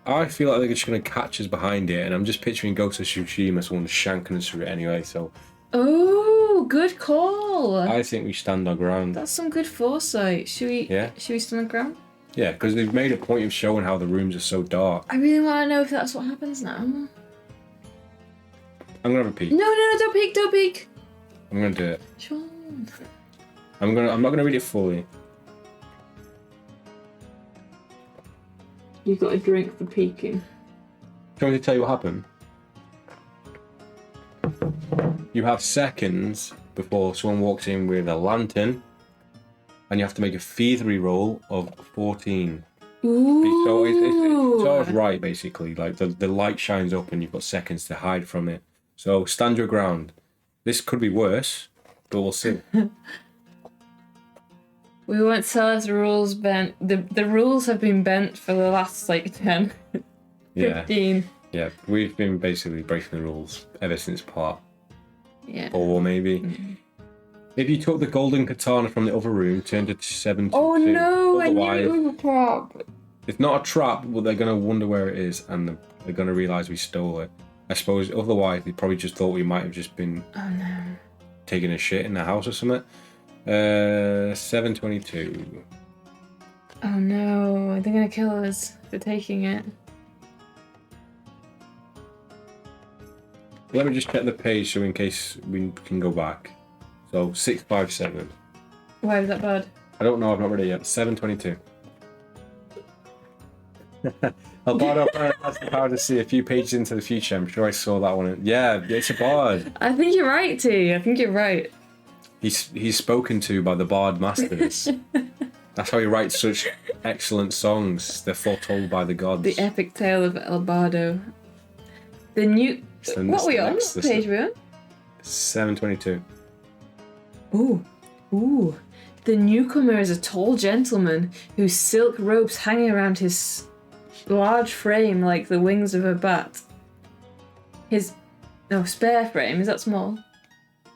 I feel like they're just going to catch us behind it, and I'm just picturing Ghost of Tsushima, someone shanking us through it anyway, so... Oh, good call. I think we stand our ground. That's some good foresight. Should we stand our ground? Yeah, because they've made a point of showing how the rooms are so dark. I really want to know if that's what happens now. I'm going to have a peek. No, don't peek. I'm going to do it. Sean. I'm not going to read it fully. You've got a drink for peeking. Do you want me to tell you what happened? You have seconds before someone walks in with a lantern, and you have to make a thievery roll of 14. Ooh. So it's always right, basically. Like the light shines up and you've got seconds to hide from it. So stand your ground. This could be worse, but we'll see. We won't tell us rules bent. The rules have been bent for the last 10, 15. Yeah, we've been basically breaking the rules ever since part 4, maybe. Mm-hmm. If you took the golden katana from the other room, turned it to 722. Oh no, I Otherwise, knew it was a trap. It's not a trap, but they're going to wonder where it is, and they're going to realise we stole it. I suppose otherwise they probably just thought we might have just been taking a shit in the house or something. 722. Oh no, they're going to kill us for taking it. Let me just check the page so in case we can go back. So 657. Why was that bad? I don't know, I've not read it yet. 722. Albardo has the power to see a few pages into the future. I'm sure I saw that one. Yeah, it's a bard. I think you're right, T. I think you're right. He's spoken to by the bard masters. That's how he writes such excellent songs. They're foretold by the gods. The epic tale of Albardo. The new... What are we on? What page are we on? 722. Ooh. The newcomer is a tall gentleman whose silk robes hang around his large frame like the wings of a bat. His No, spare frame. Is that small?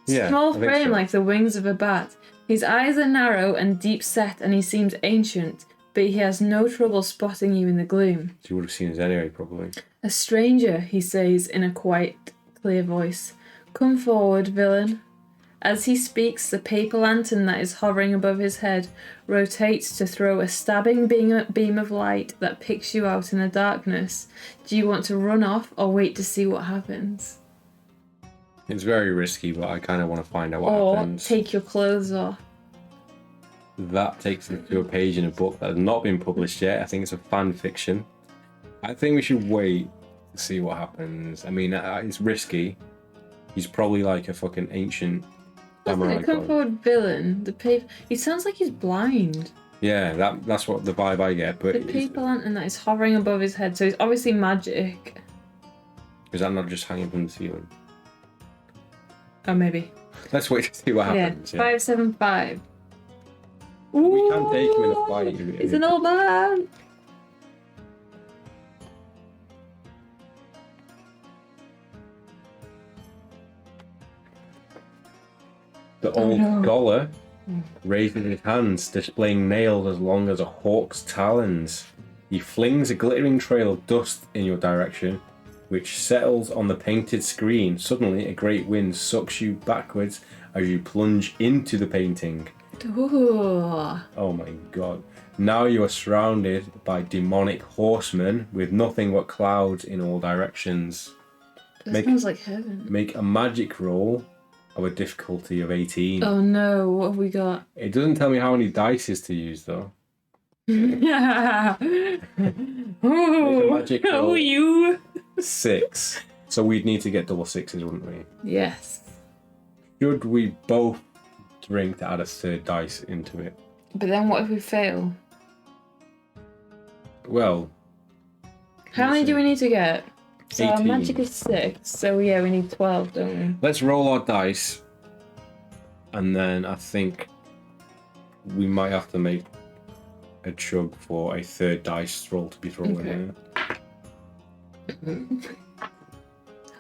Yeah, Small I think frame so. like the wings of a bat. His eyes are narrow and deep set, and he seems ancient, but he has no trouble spotting you in the gloom. You would have seen us anyway, probably. A stranger, he says in a quiet, clear voice. Come forward, villain. As he speaks, the paper lantern that is hovering above his head rotates to throw a stabbing beam of light that picks you out in the darkness. Do you want to run off or wait to see what happens? It's very risky, but I kind of want to find out what Or happens. take your clothes off. That takes us to a page in a book that has not been published yet. I think it's a fan fiction. I think we should wait to see what happens. I mean, it's risky. He's probably like a fucking ancient samurai Come god. forward, villain. The paper. He sounds like he's blind. Yeah, that's what the vibe I get. But The paper lantern that is hovering above his head, so it's obviously magic. is that not just hanging from the ceiling? Oh, maybe. Let's wait to see what happens. Yeah, 575. We can take him in a fight. He's an old man. The old scholar raises his hands, displaying nails as long as a hawk's talons. He flings a glittering trail of dust in your direction, which settles on the painted screen. Suddenly, a great wind sucks you backwards as you plunge into the painting. Ooh. Oh my god. Now you are surrounded by demonic horsemen with nothing but clouds in all directions. That smells like heaven. Make a magic roll of a difficulty of 18. Oh no, what have we got? It doesn't tell me how many dice is to use though. Oh, magic roll. oh, you. 6. So we'd need to get double sixes, wouldn't we? Yes. Should we both drink to add a third dice into it? But then what if we fail? Well, How many do we need to get? So our 18. magic is 6, so yeah, we need 12, don't we? let's roll our dice. And then I think we might have to make a chug for a third dice roll to be thrown in there.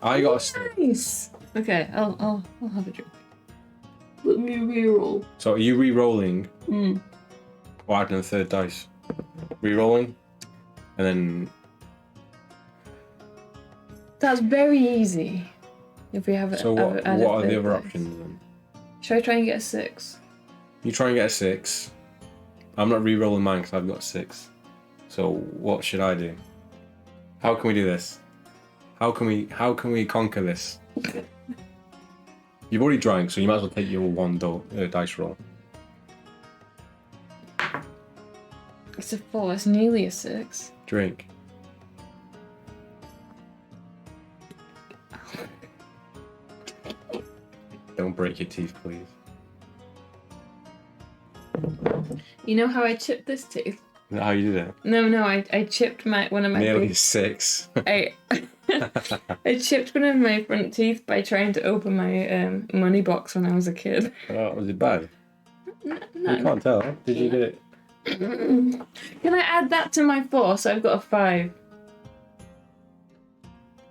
I got a 6. Nice. Okay, I'll have a drink. Let me reroll. So are you re-rolling Mm. or adding a third dice? Re-rolling? And then That's very easy. If we have it. so what are the other options then? Should I try and get a 6? You try and get a 6. I'm not re-rolling mine because I've got 6. So what should I do? How can we do this? How can we conquer this? You've already drank, so you might as well take your one dice roll. It's a 4. It's nearly a 6. Drink. Don't break your teeth, please. You know how I chipped this tooth? Is that how you did it? No, I chipped one of my Nearly big- 6. I chipped one of my front teeth by trying to open my money box when I was a kid. Oh, was it bad? No. You can't tell. Did you get it? Can I add that to my 4? So I've got a 5.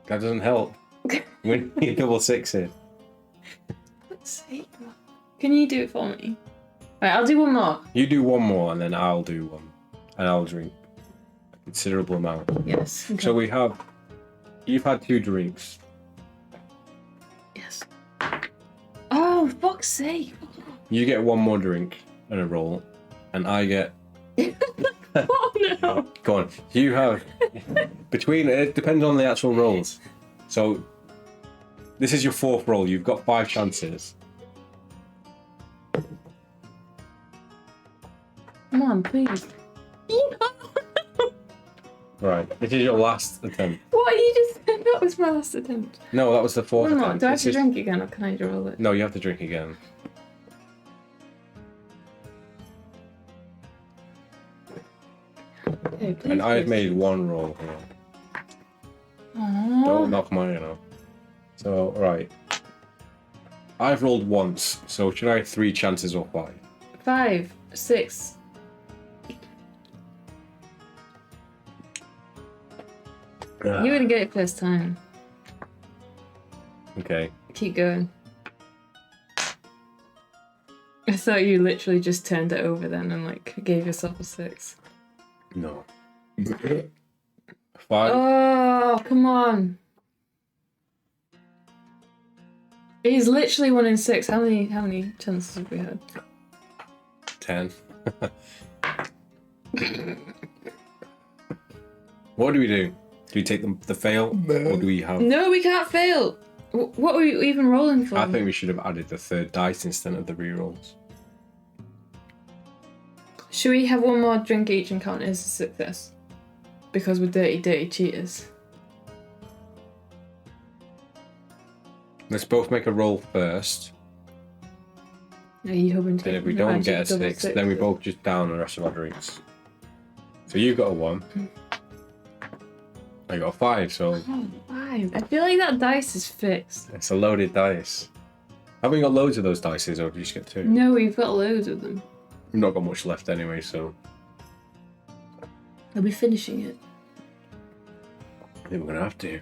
That doesn't help. We need double sixes. Let's see. Can you do it for me? Right, I'll do one more. You do one more, and then I'll do one, and I'll drink a considerable amount. Yes. Okay. So you've had 2 drinks. Yes. Oh, fuck's sake. You get one more drink and a roll, and I get. Oh no. Go on. You have it depends on the actual rolls. So this is your 4th roll. You've got 5 chances. Come on, please. Right. This is your last attempt. What you just said? That was my last attempt. No, that was the 4th One more. attempt. Do I have This to is- drink again or can I roll it? No, you have to drink again. Okay, please, And I've please. made 1 roll here. Aww. Don't knock mine off. So, right. I've rolled once, so should I have 3 chances or 5? 5, 6. You're gonna get it first time. Okay. Keep going. I thought you literally just turned it over then and like gave yourself a 6. No. 5. Oh, come on. He's literally 1 in 6. How many chances have we had? 10. What do we do? Do we take the fail? Or do we have... No, we can't fail. What were you even rolling for? I think we should have added the 3rd dice instead of the rerolls. Should we have one more drink each and count it as a success? Because we're dirty cheaters. Let's both make a roll first. Are you hoping to And if we don't get a 6, then we both just down the rest of our drinks. So you got a 1. I got a 5, so... Oh, 5. I feel like that dice is fixed. It's a loaded dice. Haven't we got loads of those dices, or did you just get 2? No, we've got loads of them. We've not got much left anyway, so... Are we finishing it? I think we're gonna have to.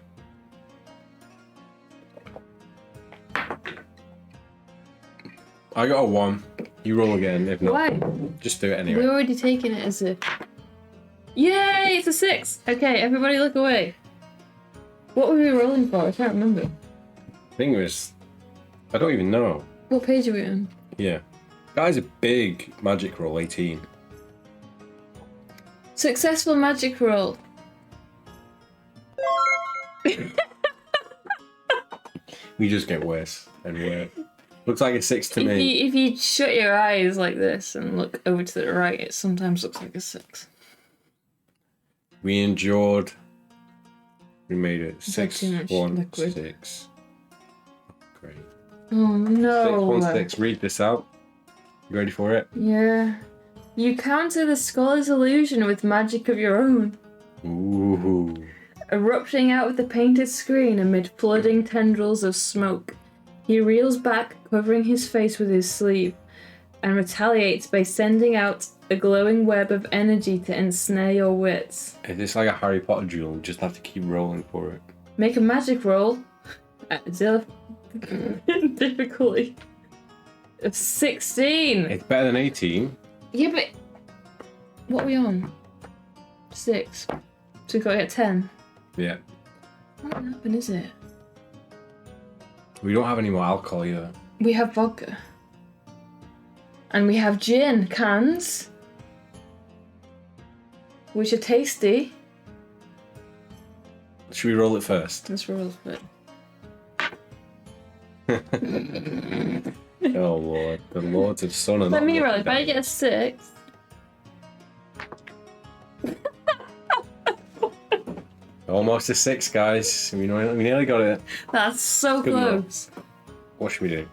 I got a 1. You roll again, if not. Why? Just do it anyway. We're already taking it as a... Yay! It's a 6! Okay, everybody look away. What were we rolling for? I can't remember. I think it was... I don't even know. What page are we on? Yeah. Guy's a big magic roll, 18. Successful magic roll. We just get worse and worse. Looks like a 6 to me. If you shut your eyes like this and look over to the right, it sometimes looks like a 6. We endured. We made it. Is that 6, too much 1, liquid? 6. Great. Oh no. 6, 1, 6. Read this out. You ready for it? Yeah. You counter the scholar's illusion with magic of your own. Ooh. Erupting out of the painted screen amid flooding tendrils of smoke, he reels back, covering his face with his sleeve, and retaliates by sending out a glowing web of energy to ensnare your wits. If it's like a Harry Potter duel, we just have to keep rolling for it. Make a magic roll at difficulty of 16. It's better than 18. Yeah, but what are we on? 6. So we've got to get 10. Yeah. What happened, is it? We don't have any more alcohol either. We have vodka. And we have gin cans, which are tasty. Should we roll it first? Let's roll it. Oh Lord, the Lords of Sun are Let not me roll. looking If I down. get a 6. Almost a 6, guys. We nearly got it. That's so Good close. What should we do?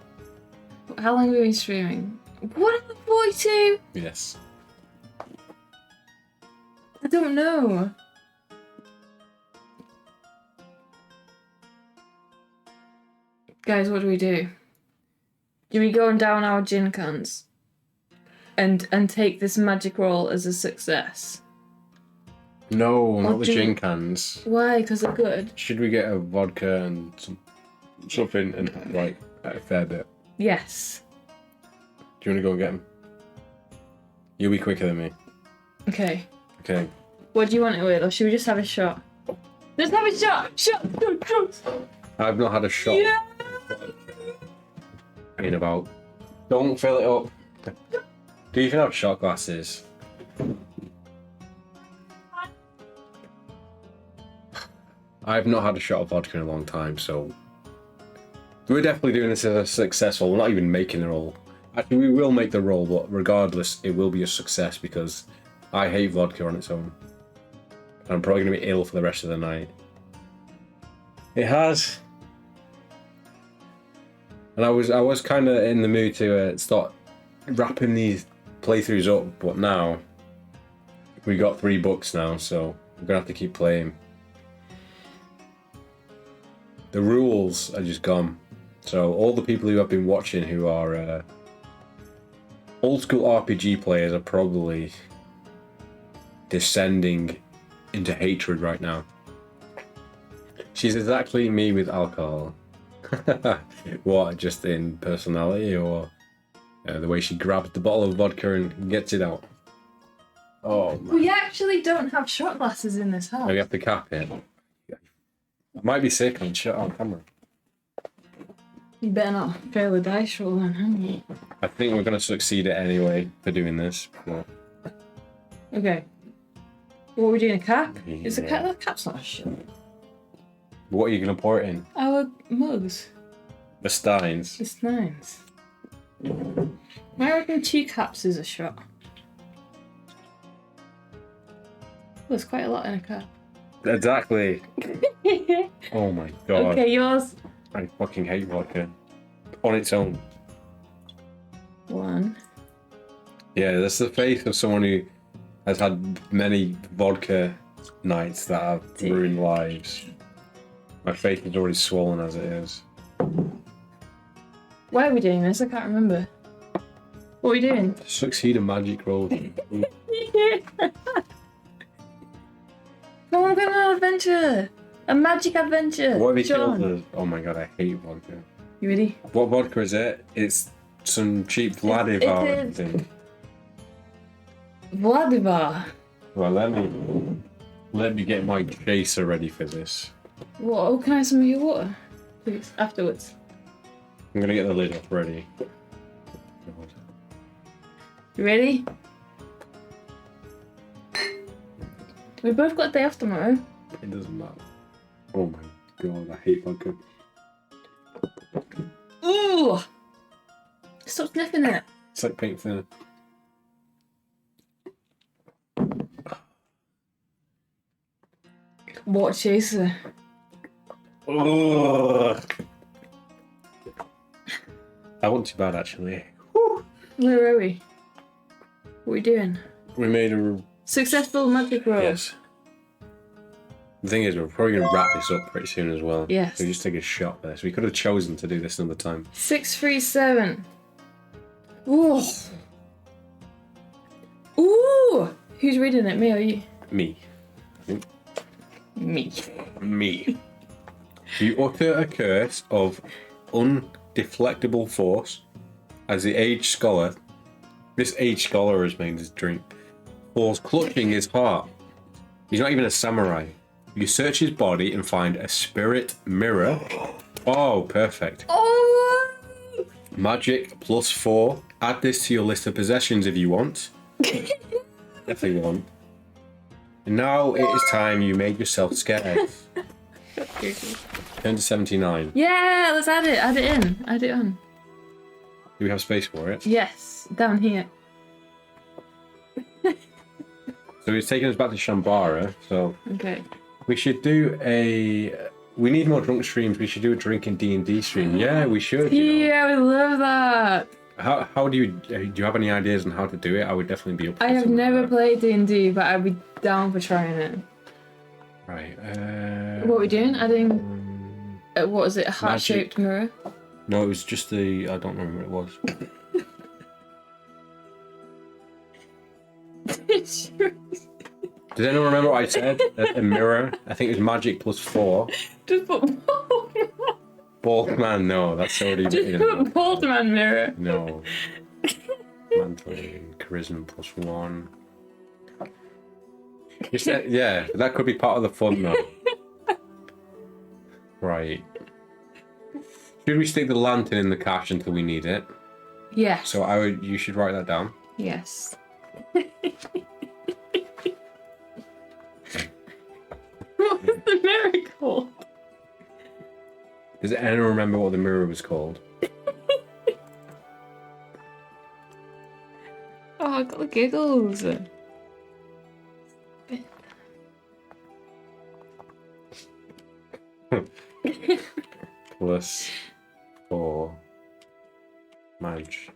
How long have we been streaming? What? 42? Yes. I don't know. Guys, what do we do? Do we go and down our gin cans and take this magic roll as a success? No, not the do gin we- cans. Why? Because they're good. Should we get a vodka and something and like a fair bit? Yes. Do you want to go and get them? You'll be quicker than me. Okay. Okay. What do you want it with, or should we just have a shot? Let's have a shot! Shot! I've not had a shot Yeah! in about. Don't fill it up. Do you even have shot glasses? I've not had a shot of vodka in a long time, so we're definitely doing this as a successful. We're not even making the roll. Actually, we will make the roll, but regardless, it will be a success because I hate vodka on its own. And I'm probably going to be ill for the rest of the night. It has. And I was kind of in the mood to start wrapping these playthroughs up, but now we got 3 books now, so we're gonna have to keep playing. The rules are just gone. So all the people who have been watching who are old school RPG players are probably descending into hatred right now. She's exactly me with alcohol. What, just in personality, or the way she grabs the bottle of vodka and gets it out? Oh, man. We actually don't have shot glasses in this house. Maybe have to cap it. I might be sick on shot on camera. You better not fail a dice roll then, haven't you? I think we're going to succeed it anyway for doing this. But... Okay. What are we doing, a cap? Yeah. Is a cap? That cap's not a shot. What are you going to pour it in? Our mugs. The Steins. It's nice. I reckon 2 caps is a shot. There's quite a lot in a cap. Exactly. Oh my god. Okay, yours. I fucking hate vodka. On its own. 1. Yeah, that's the face of someone who has had many vodka nights that have ruined lives. My face is already swollen as it is. Why are we doing this? I can't remember. What are we doing? Succeed a magic roll. Come on, go on an adventure! A magic adventure! What have you John. killed us? Oh my god, I hate vodka. You ready? What vodka is it? It's some cheap Vladivar It is. thing. Vladivar. Well, let me get my chaser ready for this. What? Oh, can I have some of your water? Please, afterwards. I'm gonna get the lid off ready. God. You ready? We both got a day off tomorrow. It doesn't matter. Oh my god, I hate vodka. Ooh! Stop sniffing it. It's like pink thinner. Water chaser. Ugh. That wasn't too bad actually. Where are we? What are we doing? We made a... Successful magic roll. Yes. The thing is, we're probably going to wrap this up pretty soon as well. Yes. So just take a shot for this. We could have chosen to do this another time. 637. Ooh. Ooh! Who's reading it? Me or you? Me. I think. Me. Me. You utter a curse of undeflectable force as the aged scholar, this aged scholar has made his drink, falls clutching his heart. He's not even a samurai. You search his body and find a spirit mirror. Oh, perfect. Oh! Magic +4. Add this to your list of possessions if you want. Definitely want. And now it is time you made yourself scared. Turn to 79. Yeah, let's add it. Add it in. Add it on. Do we have space for it? Yes, down here. So he's taking us back to Shambara. So Okay. we should do a... We need more drunk streams. We should do a drinking D&D stream. Yeah, we should. You know. Yeah, I love that. How do you have any ideas on how to do it? I would definitely be up for I have something never like that. played D&D, but I'd be down for trying it. Right. What are we doing? Adding, what is it, a heart-shaped mirror? No, it was just the... I don't remember what it was. Does anyone remember what I said? A mirror? I think it was magic +4. Just put Baldman, no, that's already... Just put Baldman mirror. No. Mantling, charisma +1. Just, yeah, that could be part of the fun though. Right. Should we stick the lantern in the cache until we need it? Yes. So you should write that down. Yes. What was the mirror called? Does anyone remember what the mirror was called? Oh, I got the giggles. +4 Madge.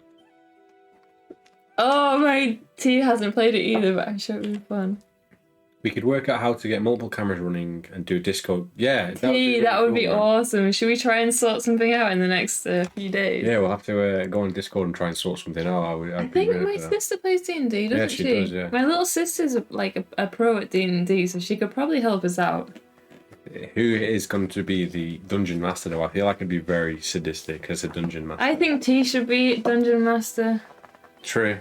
Oh, my T hasn't played it either, but I'm sure it would be fun. We could work out how to get multiple cameras running and do Discord. Yeah, That would be man. awesome. Should we try and sort something out in the next few days? Yeah, we'll have to go on Discord and try and sort something out. I think my sister plays D&D, doesn't Yeah, she does, yeah. My little sister's like a pro at D&D, so she could probably help us out. Who is going to be the dungeon master though? I feel like I'd be very sadistic as a dungeon master. I think T should be dungeon master. True.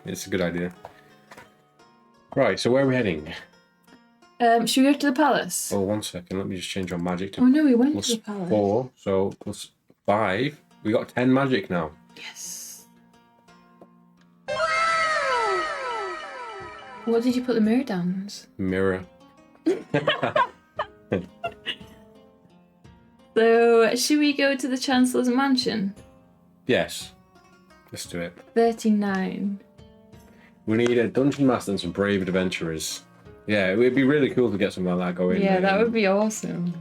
It's a good idea. Right, so where are we heading? Should we go to the palace? Oh, 1 second. Let me just change our magic to Oh no, we went plus to the palace. 4. So plus 5. We got 10 magic now. Yes. What did you put the mirror down as? Mirror. So, should we go to the Chancellor's mansion? Yes. Let's do it. 39. We need a dungeon master and some brave adventurers. Yeah, it would be really cool to get something like that going. Yeah, that would be awesome.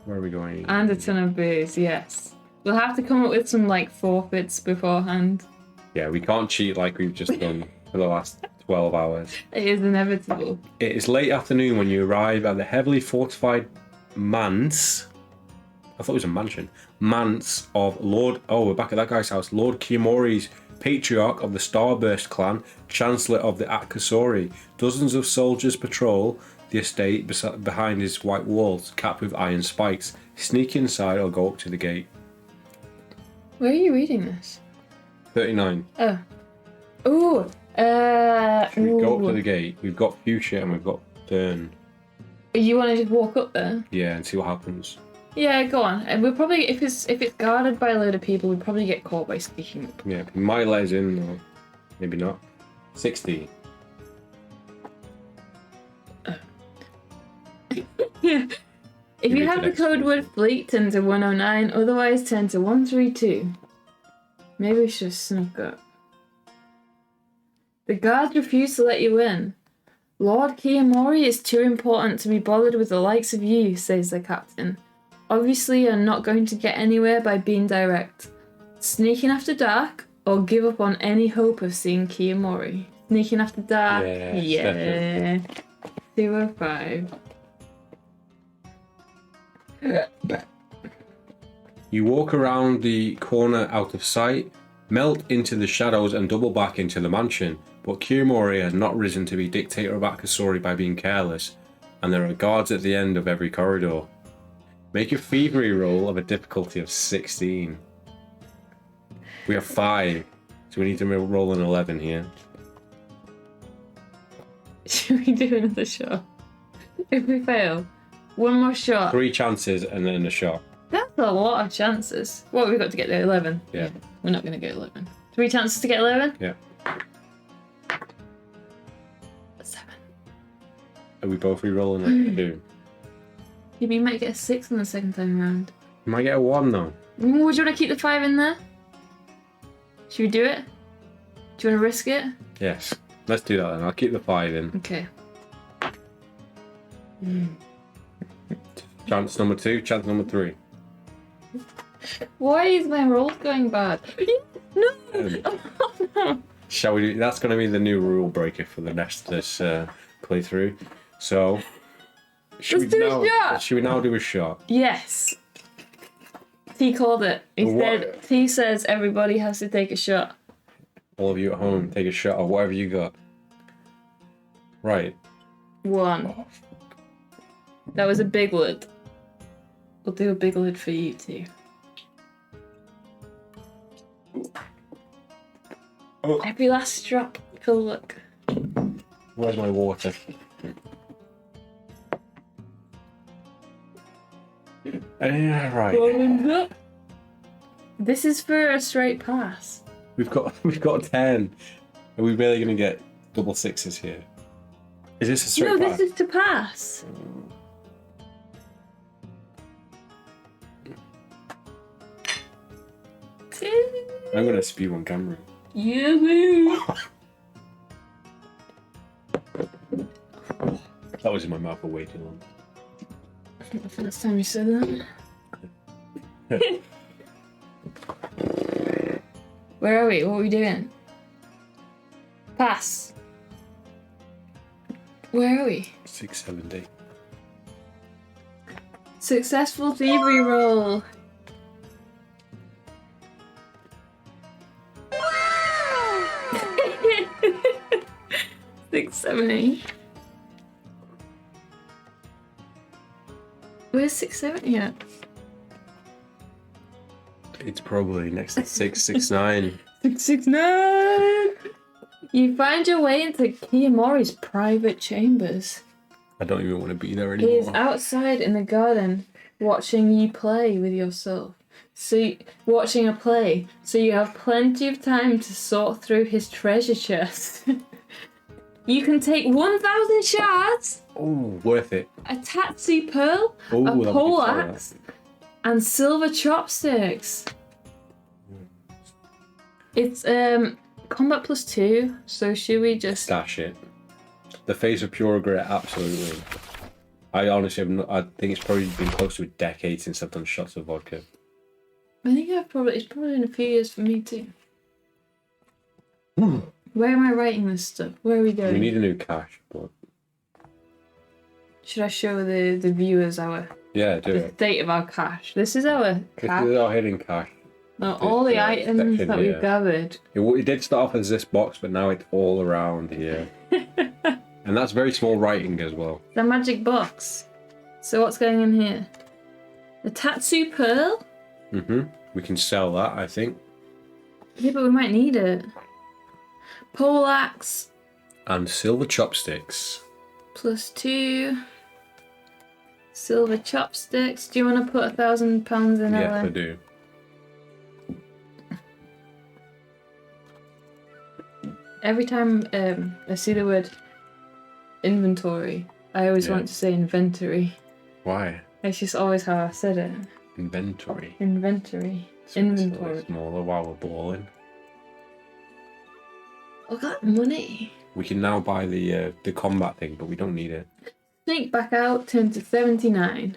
Where are we going? And a ton of booze, yes. We'll have to come up with some, like, forfeits beforehand. Yeah, we can't cheat like we've just done for the last 12 hours. It is inevitable. It is late afternoon when you arrive at the heavily fortified manse. I thought it was a mansion. Manse of Lord... Oh, we're back at that guy's house. Lord Kiyomori's patriarch of the Starburst clan, Chancellor of the Akasori. Dozens of soldiers patrol the estate behind his white walls, capped with iron spikes. Sneak inside or go up to the gate. Where are you reading this? 39. Oh. Ooh. Should we go up to the gate? We've got Fuchsia and we've got Fern. You want to just walk up there? Yeah, and see what happens. Yeah, go on. And we'll probably, if it's guarded by a load of people, we'd probably get caught by sneaking up. Yeah, we might let us in, or maybe not. 60. Yeah. If you have the code word fleet, turn to 109, otherwise turn to 132. Maybe we should have snuck up. The guards refuse to let you in. Lord Kiyomori is too important to be bothered with the likes of you, says the captain. Obviously, you're not going to get anywhere by being direct. Sneaking after dark, or give up on any hope of seeing Kiyomori. Sneaking after dark? Yeah. 205. You walk around the corner out of sight, melt into the shadows and double back into the mansion, but Kiyomori has not risen to be dictator of Akasori by being careless, and there are guards at the end of every corridor. Make a thievery roll of a difficulty of 16. We have 5, so we need to roll an 11 here. Should we do another shot? If we fail, one more shot. 3 chances and then a shot. That's a lot of chances. What have we got to get there? 11? Yeah. We're not going to get 11. 3 chances to get 11? Yeah. 7. Are we both re-rolling like 2? Maybe you might get a 6 on the second time around. You might get a 1 though. Would you want to keep the 5 in there? Should we do it? Do you want to risk it? Yes. Let's do that then. I'll keep the 5 in. Okay. Chance number 2, chance number 3. Why is my roll going bad? No! Oh, no! Shall we do... That's going to be the new rule breaker for the rest of this playthrough. So... Should Let's do a shot! Should we now do a shot? Yes. T called it. T says everybody has to take a shot. All of you at home, take a shot of whatever you got. Right. 1. That was a big lid. We'll do a big lid for you too. Oh. Every last drop. Phil, look. Where's my water? Yeah, right. This is for a straight pass. We've got 10. Are we really gonna get double 6s here? Is this a straight pass? No, this is to pass. I'm gonna spew on camera. Yeah, boo. That was in my mouth for way too long. Not the first time you said that. Where are we? What are we doing? Pass. Where are we? 670. Successful thievery roll. Wow! 670. Where's 670 at? It's probably next to 669. 669! You find your way into Kiyomori's private chambers. I don't even want to be there He is anymore. outside in the garden, watching you play with yourself. Watching a play, so you have plenty of time to sort through his treasure chest. You can take 1,000 shards, Oh, worth it. a Tatsu pearl, Oh, a that'd be pole so axe, and silver chopsticks. It's combat +2, so should we just... Stash it. The face of pure regret, absolutely. I honestly have I think it's probably been close to a decade since I've done shots of vodka. I think it's probably been a few years for me too. Where am I writing this stuff? Where are we going? We need a new cache, but... Should I show the viewers our Yeah, do the it. state of our cache? This is our This cache. is our hidden cache. No, all the items section that here. we've gathered. It did start off as this box, but now it's all around here. And that's very small writing as well. The magic box. So what's going in here? The Tatsu pearl? We can sell that, I think. Yeah, but we might need it. Pole axe. And silver chopsticks. +2. Silver chopsticks. Do you want to put £1,000 in Yes, our... I do. Every time I see the word inventory, I always want to say inventory. Why? It's just always how I said it. Inventory. Inventory. So Inventory. it's smaller while we're balling. Look at that money. We can now buy the combat thing, but we don't need it. Sneak back out, turn to 79.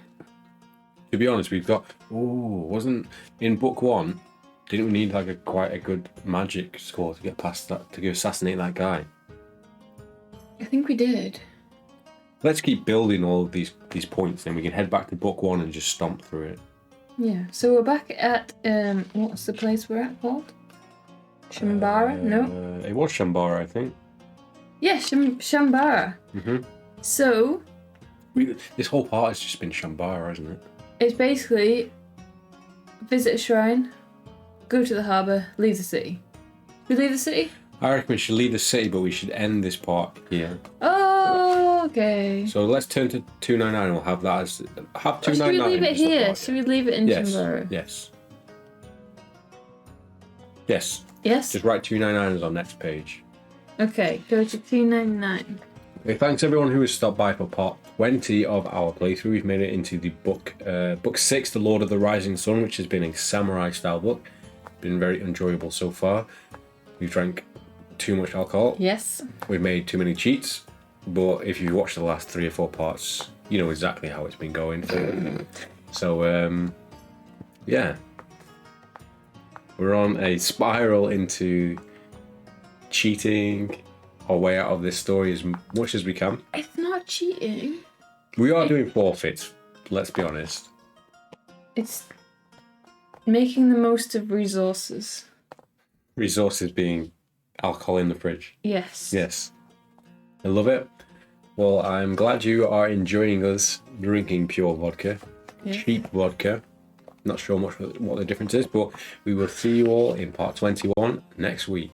To be honest, we've got... Oh, wasn't... In book 1, didn't we need like quite a good magic score to get past that, to go assassinate that guy? I think we did. Let's keep building all of these points, then we can head back to book 1 and just stomp through it. Yeah, so we're back at, what's the place we're at called? Shambara? No? It was Shambara, I think. Yeah, Shambara. So, This whole part has just been Shambara, hasn't it? it's basically visit a shrine, go to the harbour, leave the city. We leave the city? I reckon we should leave the city, but we should end this part here. Oh, okay. So let's turn to 299 and we'll have that as... Have Or should 299 we leave it as the here? part, Should we leave it in Shambara? Yes. Yes. Yes? Just write 299 as our next page. Okay, go to 299. Okay, thanks everyone who has stopped by for part 20 of our playthrough. We've made it into the book 6, The Lord of the Rising Sun, which has been a samurai style book. Been very enjoyable so far. We've drank too much alcohol. Yes. We've made too many cheats. But if you watch the last 3 or 4 parts, you know exactly how it's been going. So, yeah. We're on a spiral into cheating our way out of this story as much as we can. It's not cheating. We are doing forfeits, let's be honest. It's making the most of resources. Resources being alcohol in the fridge. Yes. Yes. I love it. Well, I'm glad you are enjoying us drinking pure vodka. Yeah. Cheap vodka. Not sure much what the difference is, but we will see you all in part 21 next week.